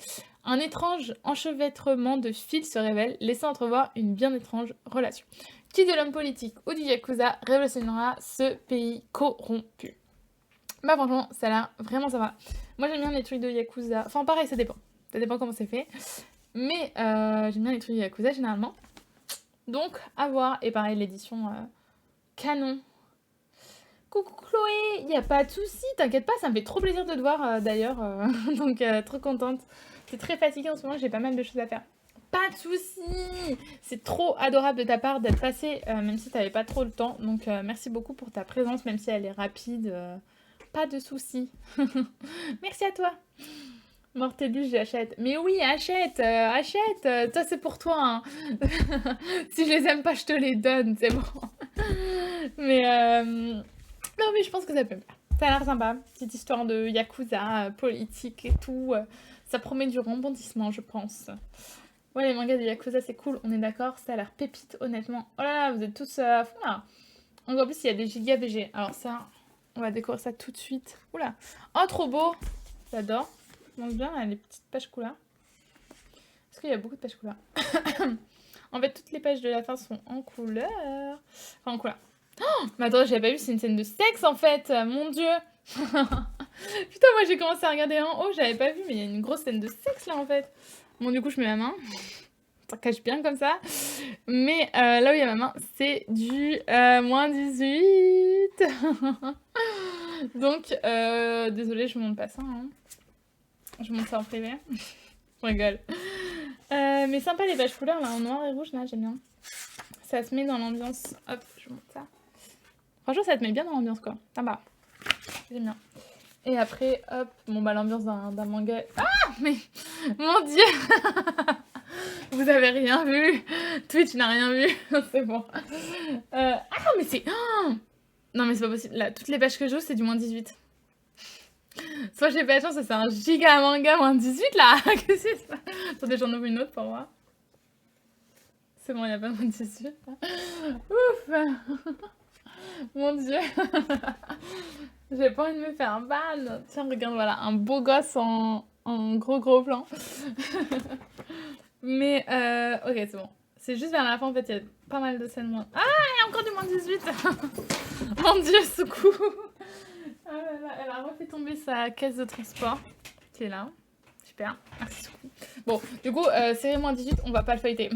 un étrange enchevêtrement de fils se révèle, laissant entrevoir une bien étrange relation. Qui de l'homme politique ou du yakuza révolutionnera ce pays corrompu? Bah franchement, ça a l'air vraiment sympa. Moi j'aime bien les trucs de yakuza. Enfin pareil, ça dépend. Ça dépend comment c'est fait. Mais j'aime bien les trucs de yakuza généralement. Donc à voir. Et pareil, l'édition canon. Coucou Chloé, y a pas de souci, t'inquiète pas, ça me fait trop plaisir de te voir d'ailleurs. Donc trop contente. C'est très fatiguée en ce moment, j'ai pas mal de choses à faire. Pas de souci. C'est trop adorable de ta part d'être passée, même si t'avais pas trop le temps. Donc merci beaucoup pour ta présence, même si elle est rapide. Pas de souci. Merci à toi. Mortellus, j'achète. Mais oui, achète, achète. Toi, c'est pour toi. Hein. Si je les aime pas, je te les donne, c'est bon. Mais non, mais je pense que ça peut me plaire. Ça a l'air sympa. Petite histoire de yakuza, politique et tout. Ça promet du rebondissement, je pense. Ouais, les mangas de yakuza, c'est cool. On est d'accord. Ça a l'air pépite, honnêtement. Oh là là, vous êtes tous à fond là. En plus, il y a des giga BG. Alors ça, on va découvrir ça tout de suite. Oula. Oh, trop beau. J'adore. Donc bien, là, les petites pages couleurs. Parce qu'il y a beaucoup de pages couleurs. En fait, toutes les pages de la fin sont en couleur. Enfin, en couleur. Oh, mais attends, j'avais pas vu, c'est une scène de sexe en fait. Mon dieu. Putain, moi j'ai commencé à regarder en haut, j'avais pas vu, mais il y a une grosse scène de sexe là en fait. Bon, du coup, je mets ma main. Ça cache bien comme ça. Mais là où il y a ma main, c'est du moins 18. Donc, désolée, je vous montre pas ça. Hein. Je vous montre ça en privé. Je rigole. Mais sympa les pages couleurs là, en noir et rouge, là, j'aime bien. Ça se met dans l'ambiance. Hop, je vous montre ça. Franchement, ça te met bien dans l'ambiance quoi. Sympa. J'aime bien. Et après, hop, bon bah l'ambiance d'un manga. Ah, mais mon dieu. Vous avez rien vu. Twitch n'a rien vu. C'est bon. Ah, mais c'est... Oh non, mais c'est pas possible. Là, toutes les pages que je joue, c'est du moins 18. Soit j'ai pas de chance, c'est un giga manga moins 18, là. Qu'est-ce que c'est ça? Attendez, j'en ouvre une autre pour moi. C'est bon, il n'y a pas moins 18. Ouf. Mon dieu. J'ai pas envie de me faire un ban. Tiens, regarde, voilà, un beau gosse en gros plan. Mais, ok, c'est bon. C'est juste vers la fin, en fait, il y a pas mal de scènes moins... Ah, il y a encore du moins 18. Mon dieu, Soukou. Ah là là, elle a refait tomber sa caisse de transport, qui est là. Super, merci Soukou. Bon, du coup, série moins 18, on va pas le feuilleter.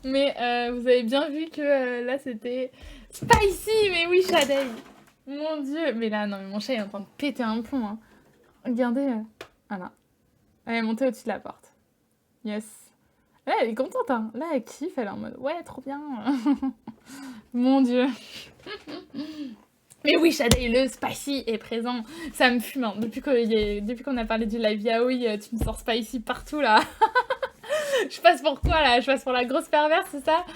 Mais vous avez bien vu que là, c'était... Spicy, mais oui, Shadei. Mon dieu, mais là, non, mais mon chat est en train de péter un plomb. Hein. Regardez, voilà. Elle est montée au-dessus de la porte. Yes. Là, elle est contente, hein. Là, elle kiffe, elle est en mode, ouais, trop bien. Mon dieu. Mais oui, Shadei, le spicy est présent. Ça me fume, hein. Depuis qu'on a parlé du live yaoi, tu me sors spicy partout, là. Je passe pour quoi, là? Je passe pour la grosse perverse, c'est ça?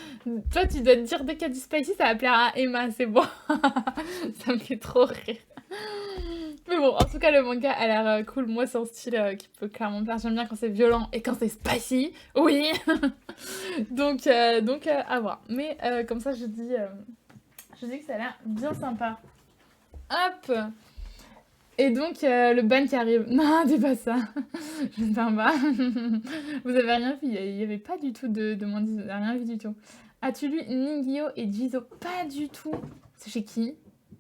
Toi, tu dois te dire, dès qu'il y a du spicy, ça va plaire à Emma, c'est bon. Ça me fait trop rire. Mais bon, en tout cas, le manga a l'air cool. Moi, c'est un style qui peut clairement me plaire. J'aime bien quand c'est violent et quand c'est spicy. Oui. donc à voir. Mais comme ça, je dis que ça a l'air bien sympa. Hop. Et donc, le ban qui arrive. Non, dis pas ça. Je ne parle pas. Vous avez rien vu. Il n'y avait pas du tout de moins 10. Vous n'avez rien vu du tout. As-tu lu Ningyo et Jizo? Pas du tout. C'est chez qui?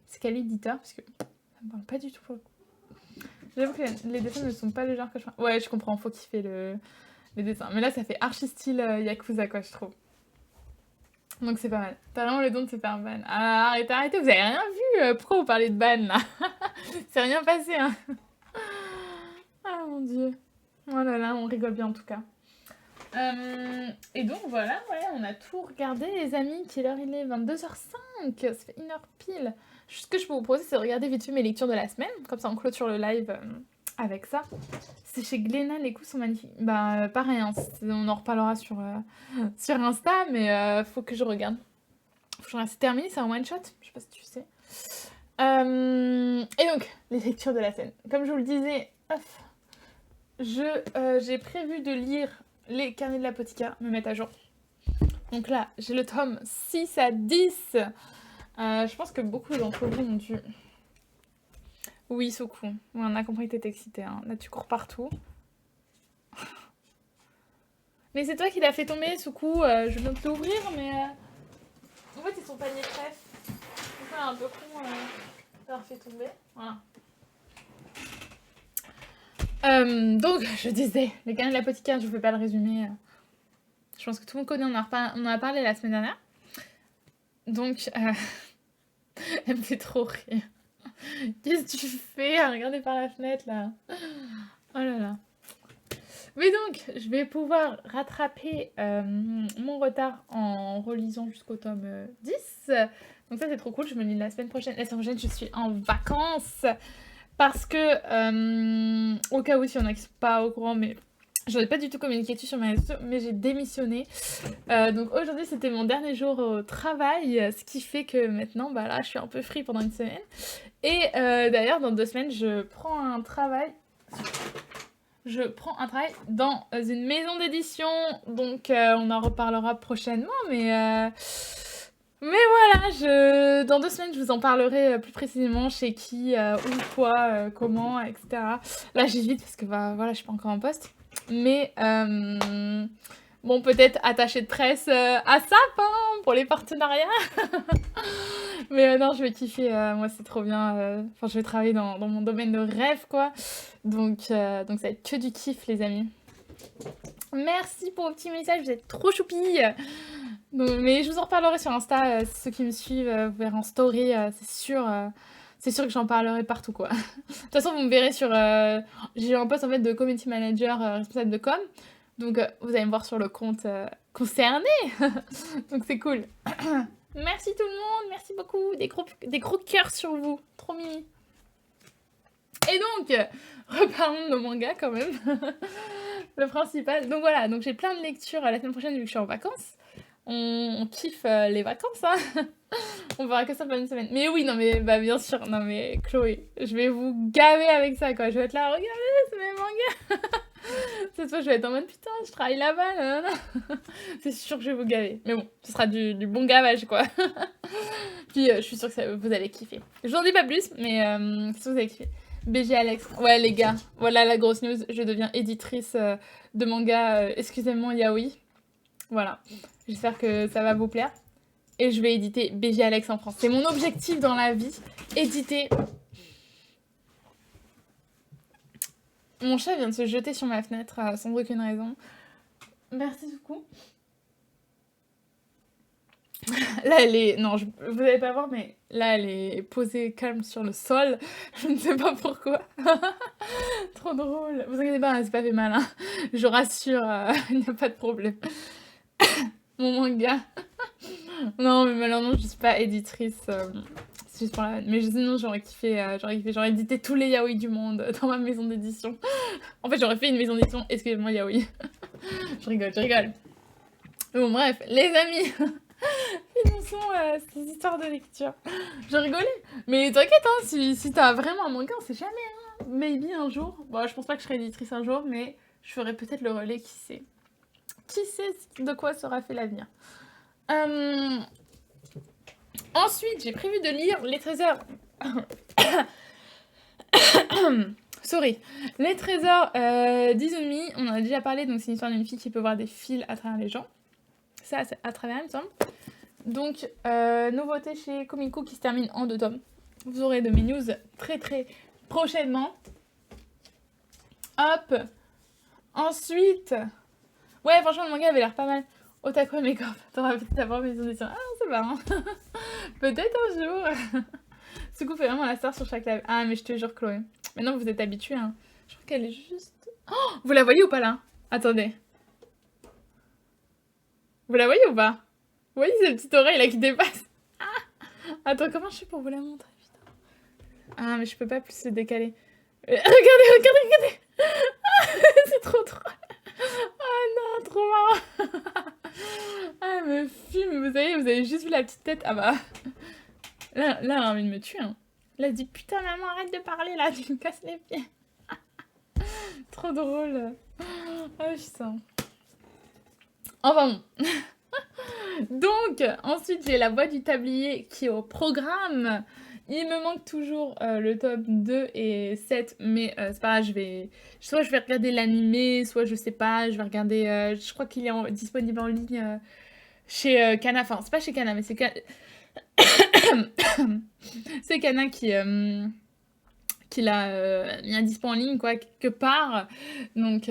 C'est quel éditeur? Parce que ça me parle pas du tout pour le coup. J'avoue que les dessins ne sont pas le genre que je fais. Ouais, je comprends. Faut kiffer les dessins. Mais là, ça fait archi style Yakuza, quoi, je trouve. Donc c'est pas mal. T'as vraiment le don de se faire ban. Ah, arrêtez, vous avez rien vu. Pourquoi vous parlez de ban, là? C'est rien passé, hein. Ah, mon dieu. Oh là là, on rigole bien, en tout cas. Et donc, voilà, ouais, on a tout regardé, les amis. Quelle heure il est? 22h05. Ça fait 1h pile. Ce que je peux vous proposer, c'est de regarder vite fait mes lectures de la semaine. Comme ça, on clôture le live avec ça. C'est chez Glénat, les coups sont magnifiques. Bah, pareil, hein, on en reparlera sur Insta, mais faut que je regarde. C'est terminé, c'est un one-shot. Je sais pas si tu sais. Et donc, les lectures de la scène. Comme je vous le disais, j'ai prévu de lire les carnets de l'apothicaire, me mettre à jour. Donc là, j'ai le tome 6 à 10. Je pense que beaucoup d'entre vous ont dû Oui, Soukou. Ouais, on a compris que t'étais excitée, hein. Là, tu cours partout. Mais c'est toi qui l'as fait tomber, Soukou. Je viens de te l'ouvrir, mais... En fait, c'est son panier de trèfle. C'est un peu con d'avoir fait tomber. Voilà. Donc, je disais, les canaux de l'apothicaire, je vous fais pas le résumé. Je pense que tout le monde connaît, on en a parlé la semaine dernière. Donc, elle me fait trop rire. Qu'est-ce que tu fais? Regardez par la fenêtre, là. Oh là là. Mais donc, je vais pouvoir rattraper mon retard en relisant jusqu'au tome 10. Donc ça, c'est trop cool. Je me lis la semaine prochaine. La semaine prochaine, je suis en vacances. Parce que, au cas où, si on n'est pas au courant, mais j'en ai pas du tout communiqué dessus sur mes réseaux, mais j'ai démissionné. Donc aujourd'hui, c'était mon dernier jour au travail, ce qui fait que maintenant, bah là, je suis un peu free pendant une semaine. Et d'ailleurs, dans 2 semaines, je prends un travail dans une maison d'édition. Donc on en reparlera prochainement, mais voilà, dans 2 semaines, je vous en parlerai plus précisément chez qui, où, quoi, comment, etc. Là, j'hésite parce que bah, voilà, je suis pas encore en poste. Mais bon, peut-être attaché de presse à SAP hein, pour les partenariats. Mais non, je vais kiffer. Moi, c'est trop bien. Enfin, je vais travailler dans mon domaine de rêve, quoi. Donc ça va être que du kiff, les amis. Merci pour vos petits messages, vous êtes trop choupilles. Mais je vous en reparlerai sur Insta. Ceux qui me suivent, vous verrez en story, c'est sûr que j'en parlerai partout, quoi. De toute façon, vous me verrez sur... j'ai un poste, en fait, de community manager responsable de com. Donc, vous allez me voir sur le compte concerné. Donc, c'est cool. Merci tout le monde, merci beaucoup. Des gros cœurs sur vous. Trop mimi. Et donc, reparlons de nos mangas, quand même. Le principal. Donc, voilà. Donc, j'ai plein de lectures la semaine prochaine, vu que je suis en vacances. On kiffe les vacances, hein. On verra que ça pendant une semaine. Mais oui, non mais bah bien sûr, non mais Chloé, je vais vous gaver avec ça quoi. Je vais être là, regardez, c'est mes mangas. Cette fois, je vais être en mode putain, je travaille là-bas, là, là. C'est sûr que je vais vous gaver. Mais bon, ce sera du bon gavage quoi. Puis je suis sûre que vous allez kiffer. Je vous en dis pas plus, mais c'est sûr que vous allez kiffer. BG Alex, ouais les gars, voilà la grosse news, je deviens éditrice de manga excusez-moi yaoi. Voilà, j'espère que ça va vous plaire. Et je vais éditer BG Alex en France. C'est mon objectif dans la vie, éditer... Mon chat vient de se jeter sur ma fenêtre sans aucune raison. Merci beaucoup. Là, elle est... Non, vous allez pas voir, mais là, elle est posée calme sur le sol. Je ne sais pas pourquoi. Trop drôle. Vous inquiétez pas, c'est pas fait mal. Hein. Je rassure, il n'y a pas de problème. Mon manga. Non, mais malheureusement, je suis pas éditrice. C'est juste pour la... Mais sinon, j'aurais kiffé. J'aurais édité tous les yaoi du monde dans ma maison d'édition. En fait, j'aurais fait une maison d'édition, excusez-moi, yaoi. Je rigole. Mais bon, bref, les amis, finissons ces histoires de lecture. Je rigolais. Mais t'inquiète, hein, si t'as vraiment un manga, on sait jamais. Hein. Maybe un jour. Bon, je pense pas que je serai éditrice un jour, mais je ferai peut-être le relais, qui sait. Qui sait de quoi sera fait l'avenir. Ensuite, j'ai prévu de lire Les Trésors... Sorry. Les Trésors d'Izumi, on en a déjà parlé, donc c'est une histoire d'une fille qui peut voir des fils à travers les gens. Ça, c'est à travers, il me semble. Donc, nouveauté chez Comico qui se termine en 2 tomes. Vous aurez de mes news très très prochainement. Hop. Ensuite... Ouais, franchement, le manga avait l'air pas mal. Otaku Makeup. T'auras peut-être avoir mes auditions. Ah non, c'est pas, hein. Peut-être un jour. Suku fait vraiment la star sur chaque live. Ah, mais je te jure, Chloé. Maintenant, vous êtes habitués, hein. Je trouve qu'elle est juste... Oh, vous la voyez ou pas, là? Attendez. Vous la voyez ou pas? Vous voyez cette petite oreille, là, qui dépasse? Ah. Attends, comment je fais pour vous la montrer, putain? Ah, mais je peux pas plus se décaler. Regardez. Ah, c'est trop drôle. Ah non, trop marrant. Ah, elle me fume, vous avez juste vu la petite tête. Ah bah... Là, elle a envie de me tuer. Hein. Là, elle dit, putain, maman, arrête de parler, là, tu me casses les pieds. Trop drôle. Ah, putain. Enfin bon. Donc, ensuite, j'ai La Voix du Tablier qui est au programme. Il me manque toujours le tome 2 et 7, mais c'est pas grave, soit je vais regarder l'animé, soit je sais pas, je vais regarder... je crois qu'il est disponible en ligne chez Kana, enfin c'est pas chez Kana, mais c'est c'est Kana qui l'a mis à dispo en ligne, quoi, quelque part. Donc,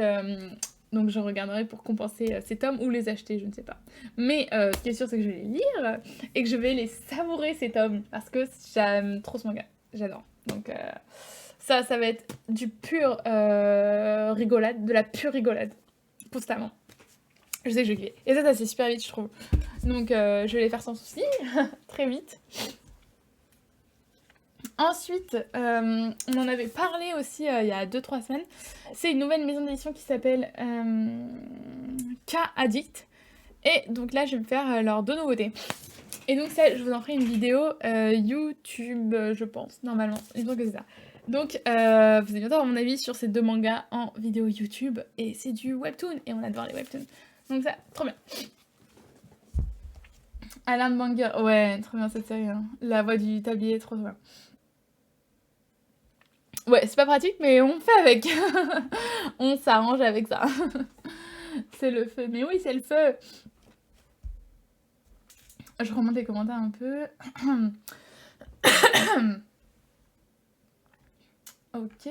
donc je regarderai pour compenser ces tomes ou les acheter, je ne sais pas. Mais ce qui est sûr, c'est que je vais les lire et que je vais les savourer, ces tomes, parce que j'aime trop ce manga. J'adore. Donc ça va être du pur rigolade, de la pure rigolade, constamment. Je sais que je vais kiffer. Et ça c'est super vite, je trouve. Donc je vais les faire sans souci, très vite. Ensuite, on en avait parlé aussi il y a 2-3 semaines. C'est une nouvelle maison d'édition qui s'appelle K-Addict. Et donc là, je vais me faire leurs 2 nouveautés. Et donc ça, je vous en ferai une vidéo YouTube, je pense, normalement. Il me semble que c'est ça. Donc, vous allez bientôt avoir mon avis sur ces 2 mangas en vidéo YouTube. Et c'est du webtoon, et on adore les webtoons. Donc ça, trop bien. Alan Banger, ouais, trop bien cette série. Hein. La voix du tablier, trop bien. Ouais, c'est pas pratique, mais on fait avec. On s'arrange avec ça. C'est le feu. Mais oui, c'est le feu. Je remonte les commentaires un peu. Ok.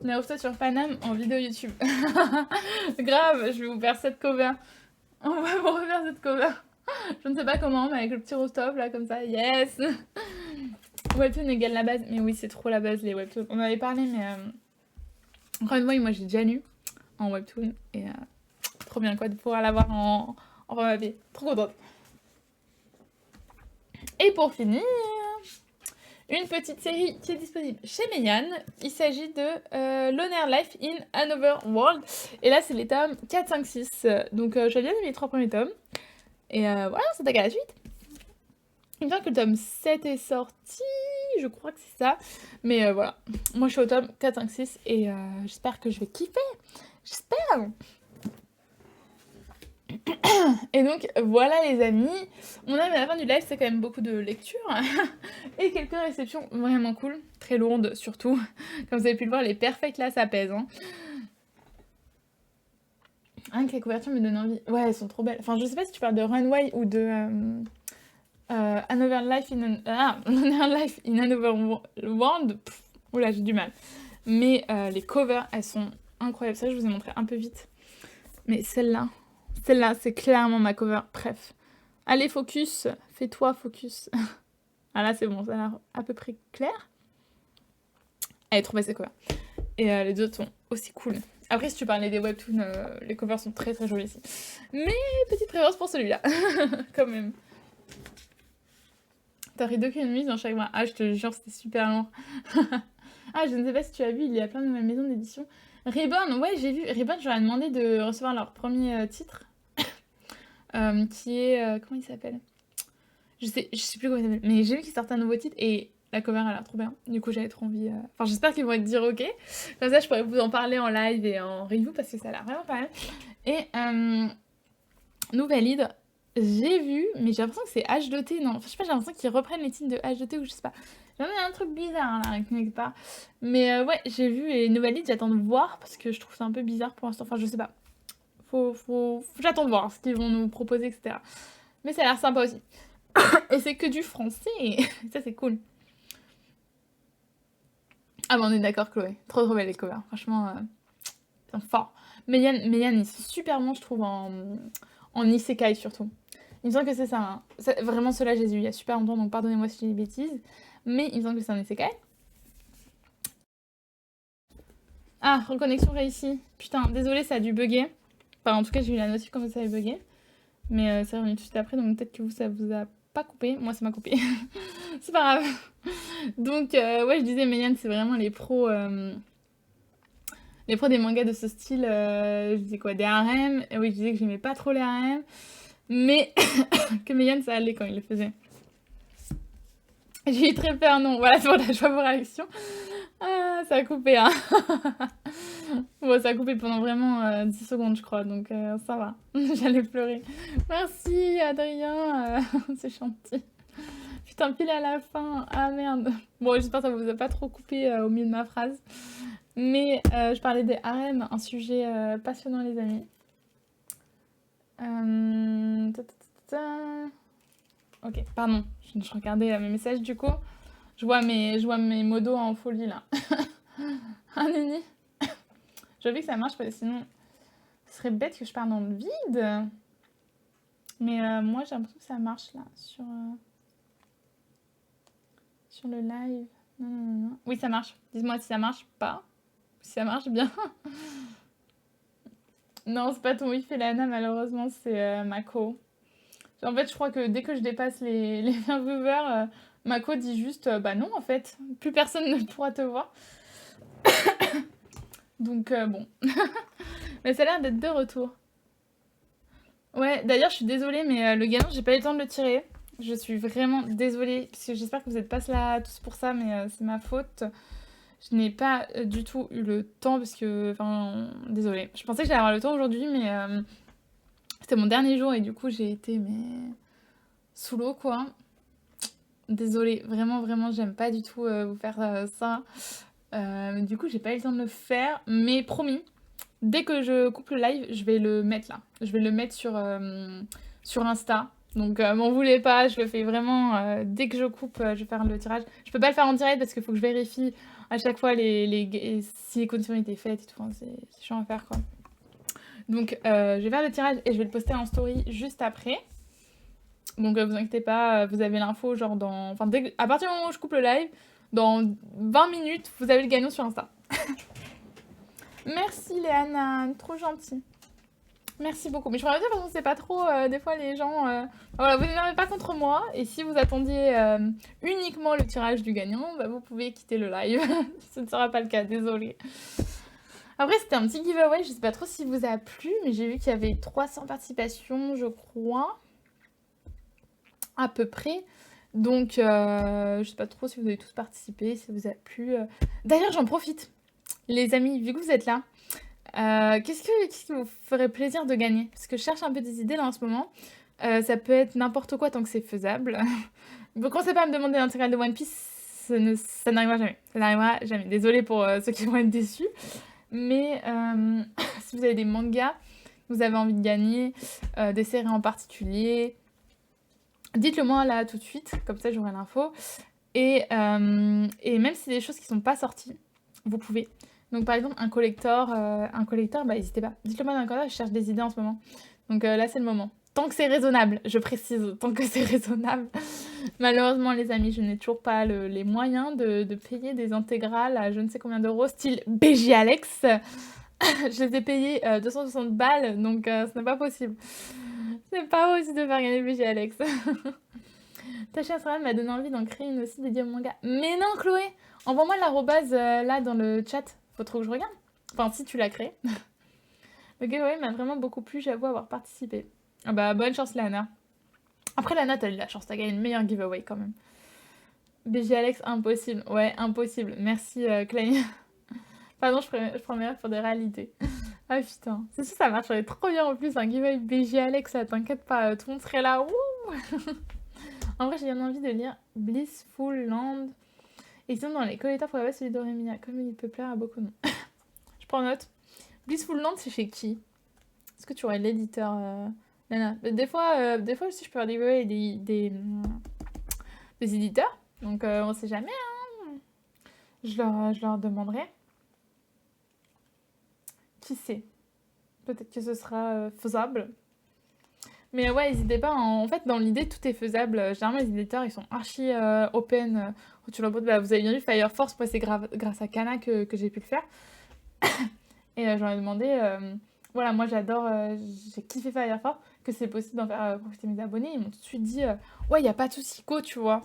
Naruto sur Paname en vidéo YouTube. Grave, je vais vous faire cette cover. On va vous refaire cette cover. Je ne sais pas comment, mais avec le petit rooftop là, comme ça. Yes. Webtoon égale la base. Mais oui, c'est trop la base, les webtoons. On en avait parlé, mais... Encore une fois, moi, j'ai déjà lu en webtoon. Et trop bien, quoi, de pouvoir l'avoir en format papier. Trop contente. Et pour finir, une petite série qui est disponible chez Meian. Il s'agit de Loner Life in Another World. Et là, c'est les tomes 4, 5, 6. Donc, j'ai bien aimé les 3 premiers tomes. Et voilà, on s'attaque à la suite. Il me semble que le tome 7 est sorti, je crois que c'est ça. Mais voilà, moi je suis au tome 4, 5, 6 et j'espère que je vais kiffer. J'espère. Et donc voilà les amis, on arrive à la fin du live, c'est quand même beaucoup de lecture et quelques réceptions vraiment cool, très lourdes surtout. Comme vous avez pu le voir, les perfects là ça pèse. Hein. Rien que la couverture me donne envie. Ouais, elles sont trop belles. Enfin, je sais pas si tu parles de Runway ou de Another Life in Another World. Oula, j'ai du mal. Mais les covers, elles sont incroyables. Ça, je vous ai montré un peu vite. Mais celle-là, c'est clairement ma cover. Bref. Allez, focus. Fais-toi focus. Ah là, c'est bon, ça a l'air à peu près clair. Elle est trop belle, cette cover. Et les autres sont aussi cool. Après, si tu parlais des webtoons, les covers sont très très jolies ici. Mais petite préférence pour celui-là. Quand même. T'aurais d'aucune dans chaque mois. Ah, je te jure, c'était super long. Ah, je ne sais pas si tu as vu, il y a plein de nouvelles maisons d'édition. Reborn, ouais, j'ai vu. Reborn, je leur ai demandé de recevoir leur premier titre. Qui est... comment il s'appelle? Je sais plus comment il s'appelle. Mais j'ai vu qu'il sortait un nouveau titre et la cover a l'air trop bien. Du coup, j'avais trop envie... Enfin, j'espère qu'ils vont être dire ok. Comme ça, je pourrais vous en parler en live et en review parce que ça a l'air vraiment pas mal. Et nouvelle lead... J'ai vu, mais j'ai l'impression que c'est H2T, non. Enfin, je sais pas, j'ai l'impression qu'ils reprennent les titres de H2T ou je sais pas. J'en ai un truc bizarre là, quelque part. Mais ouais, j'ai vu les nouvelles leads, j'attends de voir parce que je trouve ça un peu bizarre pour l'instant. Enfin, je sais pas. J'attends de voir ce qu'ils vont nous proposer, etc. Mais ça a l'air sympa aussi. Et c'est que du français. Ça, c'est cool. Ah bah on est d'accord, Chloé. Trop trop belle les covers. Franchement, c'est fort. Meian, ils sont super bons, je trouve, en isekai surtout. Il me semble que c'est ça. Hein. Vraiment, ceux-là, j'ai vu il y a super longtemps, donc pardonnez-moi si j'ai des bêtises. Mais il me semble que c'est un isekai. Ah, reconnexion réussie. Putain, désolé, ça a dû bugger. Enfin, en tout cas, j'ai eu la notif comme ça avait bugué. Mais c'est revenu tout de suite après, donc peut-être que ça vous a pas coupé. Moi, ça m'a coupé. C'est pas grave. Donc, ouais, je disais, Meian, c'est vraiment les pros... Les pros des mangas de ce style, je disais quoi, des harems. Et oui, je disais que j'aimais pas trop les harems. Mais que Meian, ça allait quand il le faisait. J'ai eu très peur, non. Voilà, c'est bon, je vois vos réactions. Ah, ça a coupé, hein. Bon, ça a coupé pendant vraiment 10 secondes, je crois. Donc, ça va. J'allais pleurer. Merci, Adrien. C'est gentil. Putain, pile à la fin. Ah merde. Bon, j'espère que ça vous a pas trop coupé au milieu de ma phrase. Mais je parlais des harems, un sujet passionnant, les amis. Ta, ta, ta, ta. Ok, pardon. Je regardais mes messages du coup. Je vois mes modos en folie là. Ah, Nini. Je veux que ça marche parce que sinon, ce serait bête que je parte dans le vide. Mais moi, j'ai l'impression que ça marche là sur le live. Non, non, non, non. Oui, ça marche. Dites-moi si ça marche pas. Si ça marche bien. Non, c'est pas ton wifi, Lana, malheureusement, c'est Mako. En fait, je crois que dès que je dépasse les 20 viewers, Mako dit juste bah non, en fait, plus personne ne pourra te voir. Donc, bon. Mais ça a l'air d'être de retour. Ouais, d'ailleurs, je suis désolée, mais le gamin, j'ai pas eu le temps de le tirer. Je suis vraiment désolée, parce que j'espère que vous êtes pas là tous pour ça, mais c'est ma faute. Je n'ai pas du tout eu le temps, parce que... Enfin, désolée. Je pensais que j'allais avoir le temps aujourd'hui, mais c'était mon dernier jour, et du coup, j'ai été, mais... sous l'eau, quoi. Désolée, vraiment, vraiment, j'aime pas du tout vous faire ça. Du coup, j'ai pas eu le temps de le faire, mais promis, dès que je coupe le live, je vais le mettre là. Je vais le mettre sur Insta. Donc, m'en voulez pas, je le fais vraiment dès que je coupe, je vais faire le tirage. Je peux pas le faire en direct parce qu'il faut que je vérifie à chaque fois si les conditions étaient faites et tout. Enfin, c'est chiant à faire quoi. Donc, je vais faire le tirage et je vais le poster en story juste après. Donc, vous inquiétez pas, vous avez l'info genre dans. Enfin, à partir du moment où je coupe le live, dans 20 minutes, vous avez le gagnant sur Insta. Merci Léana, trop gentil. Merci beaucoup. Mais je pourrais dire parce que c'est pas trop, des fois les gens... Voilà, vous n'énervez pas contre moi. Et si vous attendiez uniquement le tirage du gagnant, bah, vous pouvez quitter le live. Ce ne sera pas le cas, désolée. Après, c'était un petit giveaway. Je sais pas trop si vous a plu, mais j'ai vu qu'il y avait 300 participations, je crois. À peu près. Donc, je sais pas trop si vous avez tous participé, si ça vous a plu. D'ailleurs, j'en profite. Les amis, vu que vous êtes là, qu'est-ce qui vous ferait plaisir de gagner? Parce que je cherche un peu des idées là en ce moment. Ça peut être n'importe quoi tant que c'est faisable. Ne commencez pas à me demander l'intégrale de One Piece, ça n'arrivera jamais. Ça n'arrivera jamais. Désolée pour ceux qui vont être déçus. Mais si vous avez des mangas, vous avez envie de gagner, des séries en particulier, dites-le moi là tout de suite, comme ça j'aurai l'info. Et même si c'est des choses qui sont pas sorties, vous pouvez. Donc par exemple un collector, bah n'hésitez pas. Dites-le moi dans le commentaire, je cherche des idées en ce moment. Donc là c'est le moment. Tant que c'est raisonnable, je précise, tant que c'est raisonnable. Malheureusement les amis, je n'ai toujours pas les moyens de payer des intégrales à je ne sais combien d'euros, style BJ Alex. Je les ai payés 260 balles, donc ce n'est pas possible. Ce n'est pas possible de faire gagner BJ Alex. Tasha Instagram m'a donné envie d'en créer une aussi dédiée au manga. Mais non Chloé, envoie-moi l'arrobase là dans le chat. Faut trop que je regarde. Enfin si tu l'as créé. Le giveaway m'a vraiment beaucoup plu, j'avoue avoir participé. Ah bah bonne chance Lana. Après Lana t'as eu de la chance, t'as gagné le meilleur giveaway quand même. BG Alex, impossible. Ouais, impossible. Merci Clay. Pardon, je prends mes rêves pour des réalités. Ah putain, c'est sûr ça marcherait trop bien en plus un giveaway BG Alex, là t'inquiète pas, tout le monde serait là. Wouh. En vrai j'ai bien envie de lire Blissful Land. Et sinon dans les collecteurs, faudrait pas celui d'Oremia, comme il peut plaire à beaucoup de monde. Je prends note. Blissful Land, c'est chez qui? Est-ce que tu aurais l'éditeur Nana? Des fois aussi, je peux avoir des éditeurs. Donc, on sait jamais. Hein. Je leur demanderai. Qui sait? Peut-être que ce sera faisable. Mais ouais, n'hésitez pas. En fait, dans l'idée, tout est faisable. Généralement, les éditeurs, ils sont archi open. Quand tu leur poses, bah, vous avez bien vu Fire Force, moi, c'est grâce à Kana que j'ai pu le faire. Et j'en ai demandé, voilà, moi j'adore, j'ai kiffé Fire Force, que c'est possible d'en faire profiter mes abonnés. Ils m'ont tout de suite dit, ouais, il n'y a pas de souci, go, tu vois.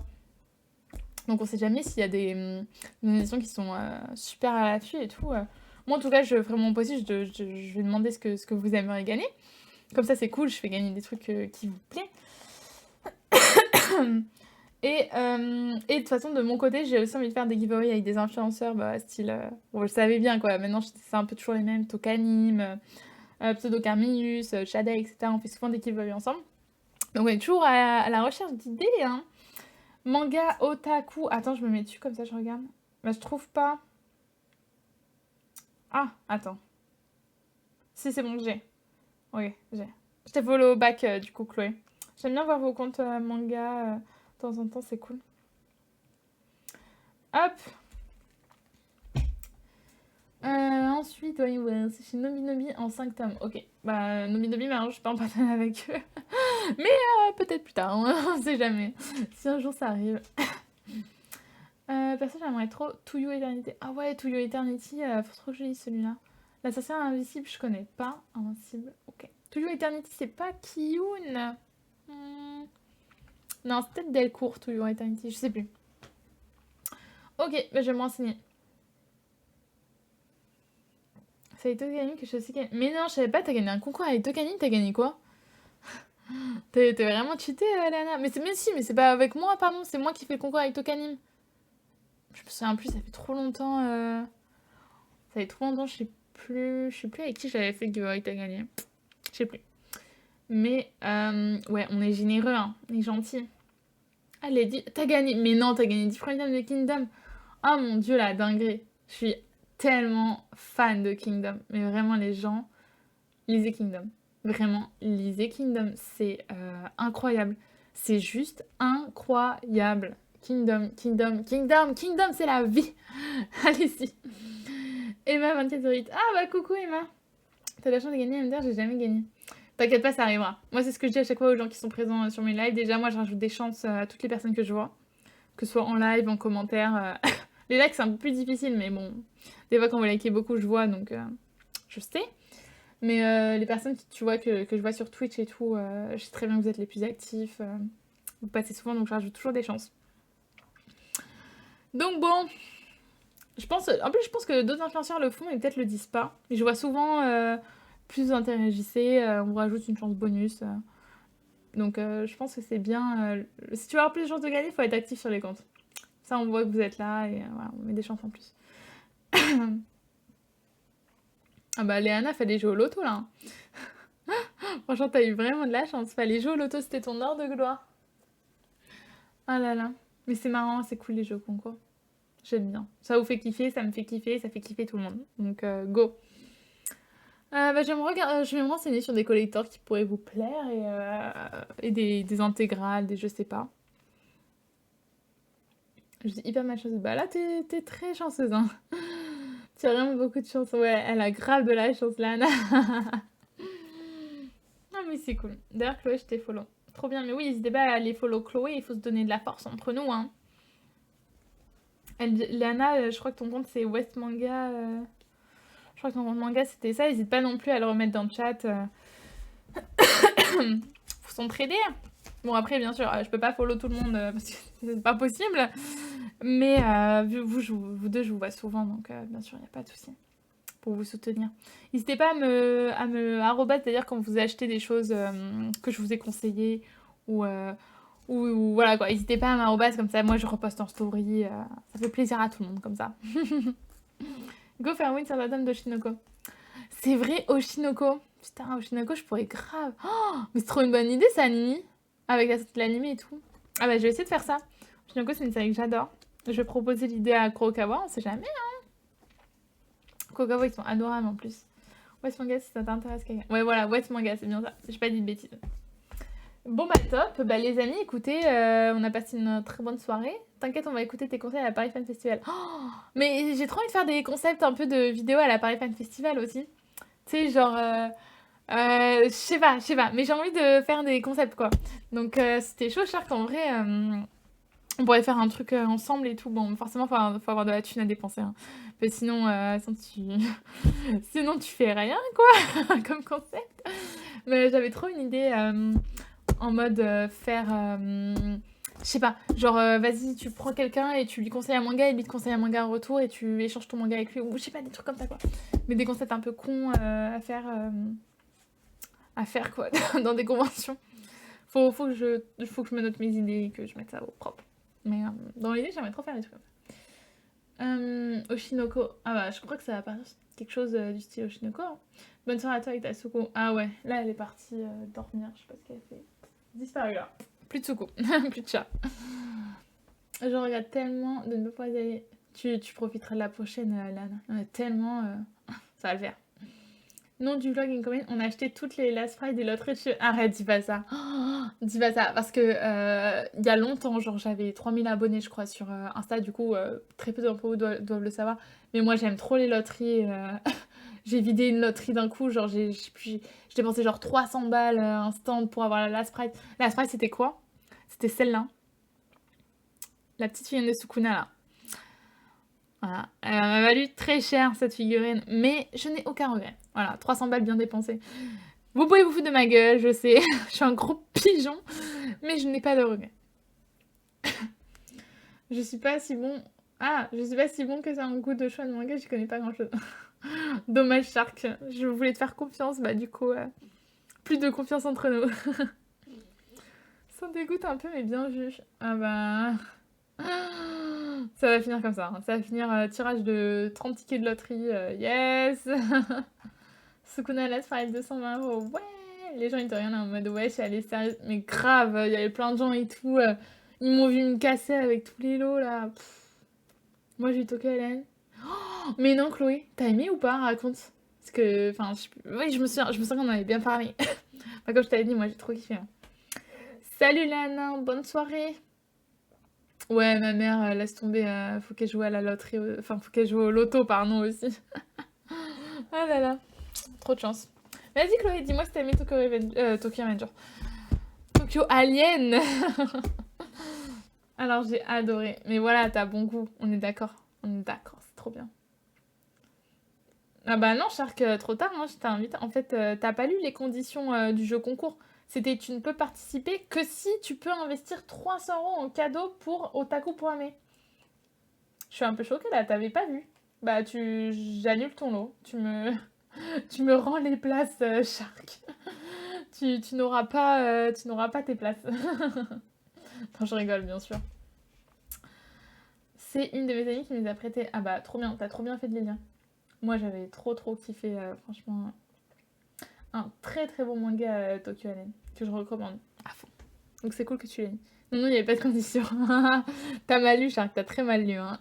Donc on sait jamais s'il y a des éditions qui sont super à l'affût et tout. Moi en tout cas, je ferai mon possible, je vais demander ce que vous aimeriez gagner. Comme ça, c'est cool, je fais gagner des trucs qui vous plaisent. Et de toute façon, de mon côté, j'ai aussi envie de faire des giveaways avec des influenceurs, bah, style... bon, je le savais bien, quoi. Maintenant, c'est un peu toujours les mêmes. Tokanim, Pseudo-Carminus, Shadé, etc. On fait souvent des giveaways ensemble. Donc, on est toujours à la recherche d'idées, hein. Manga otaku. Attends, je me mets dessus comme ça, je regarde. Bah, je trouve pas. Ah, attends. Si, c'est bon, j'ai. Oui, j'ai. Je t'ai follow back, du coup, Chloé. J'aime bien voir vos comptes manga de temps en temps, c'est cool. Hop. Ensuite, ouais, c'est chez Nobinobi en 5 tomes. Ok, bah Nobinobi, maintenant je suis pas en partenariat avec eux. Mais peut-être plus tard, hein, on sait jamais. Si un jour ça arrive. Perso, j'aimerais trop To You Eternity. Ah ouais, To You Eternity, faut trop que je lise celui-là. L'assassin invisible, je connais pas. Invincible, ok. To You Eternity, c'est pas Kiyun. Non, c'est peut-être Delcourt, To You Eternity, je sais plus. Ok, bah, je vais me renseigner. C'est Itokani que je sais aussi gagner. Mais non, je savais pas, t'as gagné un concours à Itokani, t'as gagné quoi? T'es vraiment cheaté, Lana. Mais si, mais c'est pas avec moi, pardon, c'est moi qui fais le concours avec Tokanim. Je me souviens plus, ça fait trop longtemps. Ça fait trop longtemps, je sais plus avec qui j'avais fait le giveaway, t'as gagné. Je sais plus. Mais ouais, on est généreux, hein. On est gentil. Allez, t'as gagné. Mais non, t'as gagné 10 premiers tomes de Kingdom. Oh mon dieu, la dinguerie. Je suis tellement fan de Kingdom. Mais vraiment, les gens, lisez Kingdom. Vraiment, lisez Kingdom. C'est incroyable. C'est juste incroyable. Kingdom, Kingdom, Kingdom, Kingdom, c'est la vie. Allez-y. Emma, 24 Ah bah coucou Emma. T'as la chance de gagner MDR, j'ai jamais gagné. T'inquiète pas, ça arrivera. Moi, c'est ce que je dis à chaque fois aux gens qui sont présents sur mes lives. Déjà, moi, je rajoute des chances à toutes les personnes que je vois. Que ce soit en live, en commentaire. Les likes, c'est un peu plus difficile, mais bon. Des fois, quand vous likez beaucoup, je vois, donc je sais. Mais les personnes que tu vois, que je vois sur Twitch et tout, je sais très bien que vous êtes les plus actifs. Vous passez souvent, donc je rajoute toujours des chances. Donc bon, je pense que d'autres influenceurs le font et peut-être le disent pas. Mais je vois souvent, plus vous interagissez, on vous rajoute une chance bonus. Donc je pense que c'est bien. Si tu veux avoir plus de chances de gagner, il faut être actif sur les comptes. Ça, on voit que vous êtes là et voilà, on met des chances en plus. Ah bah Léana, fallait jouer au loto là. Franchement, t'as eu vraiment de la chance. Fallait jouer au loto, c'était ton heure de gloire. Ah là là. Mais c'est marrant, c'est cool les jeux au concours. J'aime bien. Ça vous fait kiffer, ça me fait kiffer, ça fait kiffer tout le monde. Donc go. Bah, je vais me renseigner sur des collecteurs qui pourraient vous plaire et des intégrales, je sais pas. Je dis hyper malchanceuse. Bah là, t'es très chanceuse, hein. Tu as vraiment beaucoup de chance. Ouais, elle a grave de la chance, là, Anna. Ah, mais c'est cool. D'ailleurs, Chloé, je t'ai follow. Trop bien. Mais oui, n'hésitez pas à aller follow Chloé. Il faut se donner de la force entre nous, hein. Lana, je crois que ton compte, c'est West Manga. Je crois que ton compte manga, c'était ça. N'hésite pas non plus à le remettre dans le chat. Faut s'entraider. Bon, après, bien sûr, je peux pas follow tout le monde parce que c'est pas possible. Mais vous deux, je vous vois souvent, donc bien sûr, il n'y a pas de souci pour vous soutenir. N'hésitez pas à me arrobas, c'est-à-dire quand vous achetez des choses que je vous ai conseillées ou voilà quoi. N'hésitez pas à m'arrobas, comme ça, moi je reposte en story. Ça fait plaisir à tout le monde comme ça. Go faire win sur la dame d'Oshinoko. C'est vrai, Oshinoko. Putain, Oshinoko, je pourrais grave. Oh, mais c'est trop une bonne idée, ça, Nini. Avec la sortie de l'anime et tout. Ah bah, je vais essayer de faire ça. Oshinoko, c'est une série que j'adore. Je vais proposer l'idée à Kurokawa, on sait jamais. Hein. Kurokawa, ils sont adorables en plus. West Manga, si ça t'intéresse quelqu'un. Ouais, voilà, West Manga, c'est bien ça. J'ai pas dit de bêtises. Bon bah top, bah les amis, écoutez, on a passé une très bonne soirée. T'inquiète, on va écouter tes conseils à la Paris Fan Festival. Oh, mais j'ai trop envie de faire des concepts un peu de vidéos à la Paris Fan Festival aussi. Tu sais, genre, je sais pas, mais j'ai envie de faire des concepts quoi. Donc c'était chaud, Shark, en vrai, on pourrait faire un truc ensemble et tout. Bon, forcément, faut avoir de la thune à dépenser. Hein. Mais sinon, sinon, tu fais rien quoi, comme concept. Mais j'avais trop une idée. En mode faire je sais pas, genre vas-y tu prends quelqu'un et tu lui conseilles un manga et lui te conseille un manga en retour et tu échanges ton manga avec lui ou je sais pas, des trucs comme ça quoi, mais des concepts un peu cons à faire quoi dans des conventions. Faut que je me note mes idées et que je mette ça au propre, mais dans l'idée j'aimerais trop faire des trucs comme ça. Oshinoko, ah bah je crois que ça va partir quelque chose du style Oshinoko, hein. Bonne soirée à toi avec ta Suko. Ah ouais, là elle est partie dormir, je sais pas ce qu'elle a fait. Disparu là. Plus de Suko, plus de chat. Je regrette tellement de ne pas y aller. Tu profiteras de la prochaine, Lana. Tellement... ça va le faire. Nom du vlog incoming, on a acheté toutes les last price des loteries de chez... Arrête, dis pas ça. Oh, dis pas ça, parce que il y a longtemps, genre j'avais 3000 abonnés je crois sur Insta, du coup très peu d'entre vous doivent le savoir. Mais moi j'aime trop les loteries. J'ai vidé une loterie d'un coup, genre j'ai dépensé genre 300 balles un stand pour avoir la last price. La last price c'était quoi? C'était celle-là. La petite figurine de Sukuna là. Voilà. Elle m'a valu très cher cette figurine, mais je n'ai aucun regret. Voilà, 300 balles bien dépensées. Vous pouvez vous foutre de ma gueule, je sais, je suis un gros pigeon, mais je n'ai pas de regret. Je suis pas si bon... Ah, je suis pas si bon que ça en goût de choix de manga, je connais pas grand chose. Dommage Shark, je voulais te faire confiance, bah du coup, plus de confiance entre nous. Ça dégoûte un peu, mais bien vu. Ah bah... Ça va finir comme ça, hein. Ça va finir tirage de 30 tickets de loterie, yes. Sukuna Last Price 220 €, ouais. Les gens ils te regardent en mode ouais, je suis allée sérieuse, mais grave, il y avait plein de gens et tout, ils m'ont vu me casser avec tous les lots là. Moi j'ai eu Tokyo Island. Oh, mais non Chloé, t'as aimé ou pas? Raconte. Parce que, enfin, oui, je me souviens qu'on en avait bien parlé. Enfin, comme je t'avais dit, moi j'ai trop kiffé. Hein. Salut Lana, bonne soirée. Ouais, ma mère, laisse tomber, faut qu'elle joue à la loterie, enfin, faut qu'elle joue au loto, pardon, aussi. Ah là là, trop de chance. Vas-y Chloé, dis-moi si t'as aimé Tokyo Revenger. Tokyo Alien. Alors j'ai adoré. Mais voilà, t'as bon goût, on est d'accord. On est d'accord, c'est trop bien. Ah bah non, Shark, trop tard, hein, je t'ai invité. En fait, t'as pas lu les conditions du jeu concours. C'était tu ne peux participer que si tu peux investir 300 € en cadeau pour Otaku pour aimer. Je suis un peu choquée là, t'avais pas vu. Bah j'annule ton lot. Tu me rends les places, Shark. Tu n'auras pas tes places. Non, je rigole bien sûr. C'est une de mes amies qui me les a prêtées. Ah bah trop bien, t'as trop bien fait de les lire. Moi j'avais trop kiffé, franchement. Un très très bon manga Tokyo Alien que je recommande à fond. Donc c'est cool que tu l'aies mis. Non, il n'y avait pas de condition. T'as mal lu, Shark, t'as très mal lu. Hein.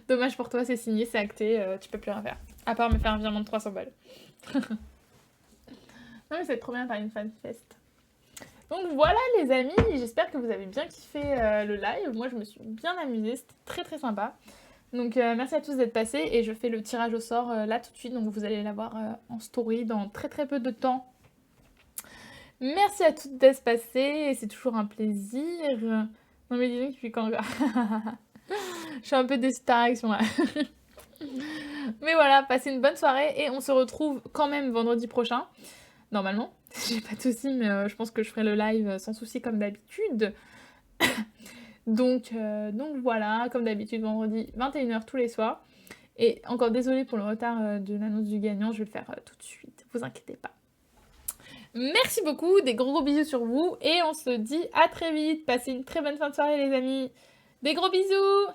Dommage pour toi, c'est signé, c'est acté, tu peux plus rien faire. À part me faire un virement de 300 balles. Non mais c'est trop bien, t'as une fanfest. Donc voilà les amis, j'espère que vous avez bien kiffé le live. Moi je me suis bien amusée, c'était très très sympa. Donc merci à tous d'être passés et je fais le tirage au sort là tout de suite. Donc vous allez l'avoir en story dans très très peu de temps. Merci à toutes d'être passées, c'est toujours un plaisir. Non mais dis donc depuis quand... Je suis un peu déçue de ta réaction là. Mais voilà, passez une bonne soirée et on se retrouve quand même vendredi prochain. Normalement, j'ai pas de soucis, mais je pense que je ferai le live sans souci comme d'habitude. donc voilà, comme d'habitude, vendredi 21h tous les soirs. Et encore désolée pour le retard de l'annonce du gagnant, je vais le faire tout de suite, vous inquiétez pas. Merci beaucoup, des gros bisous sur vous et on se dit à très vite. Passez une très bonne fin de soirée les amis. Des gros bisous.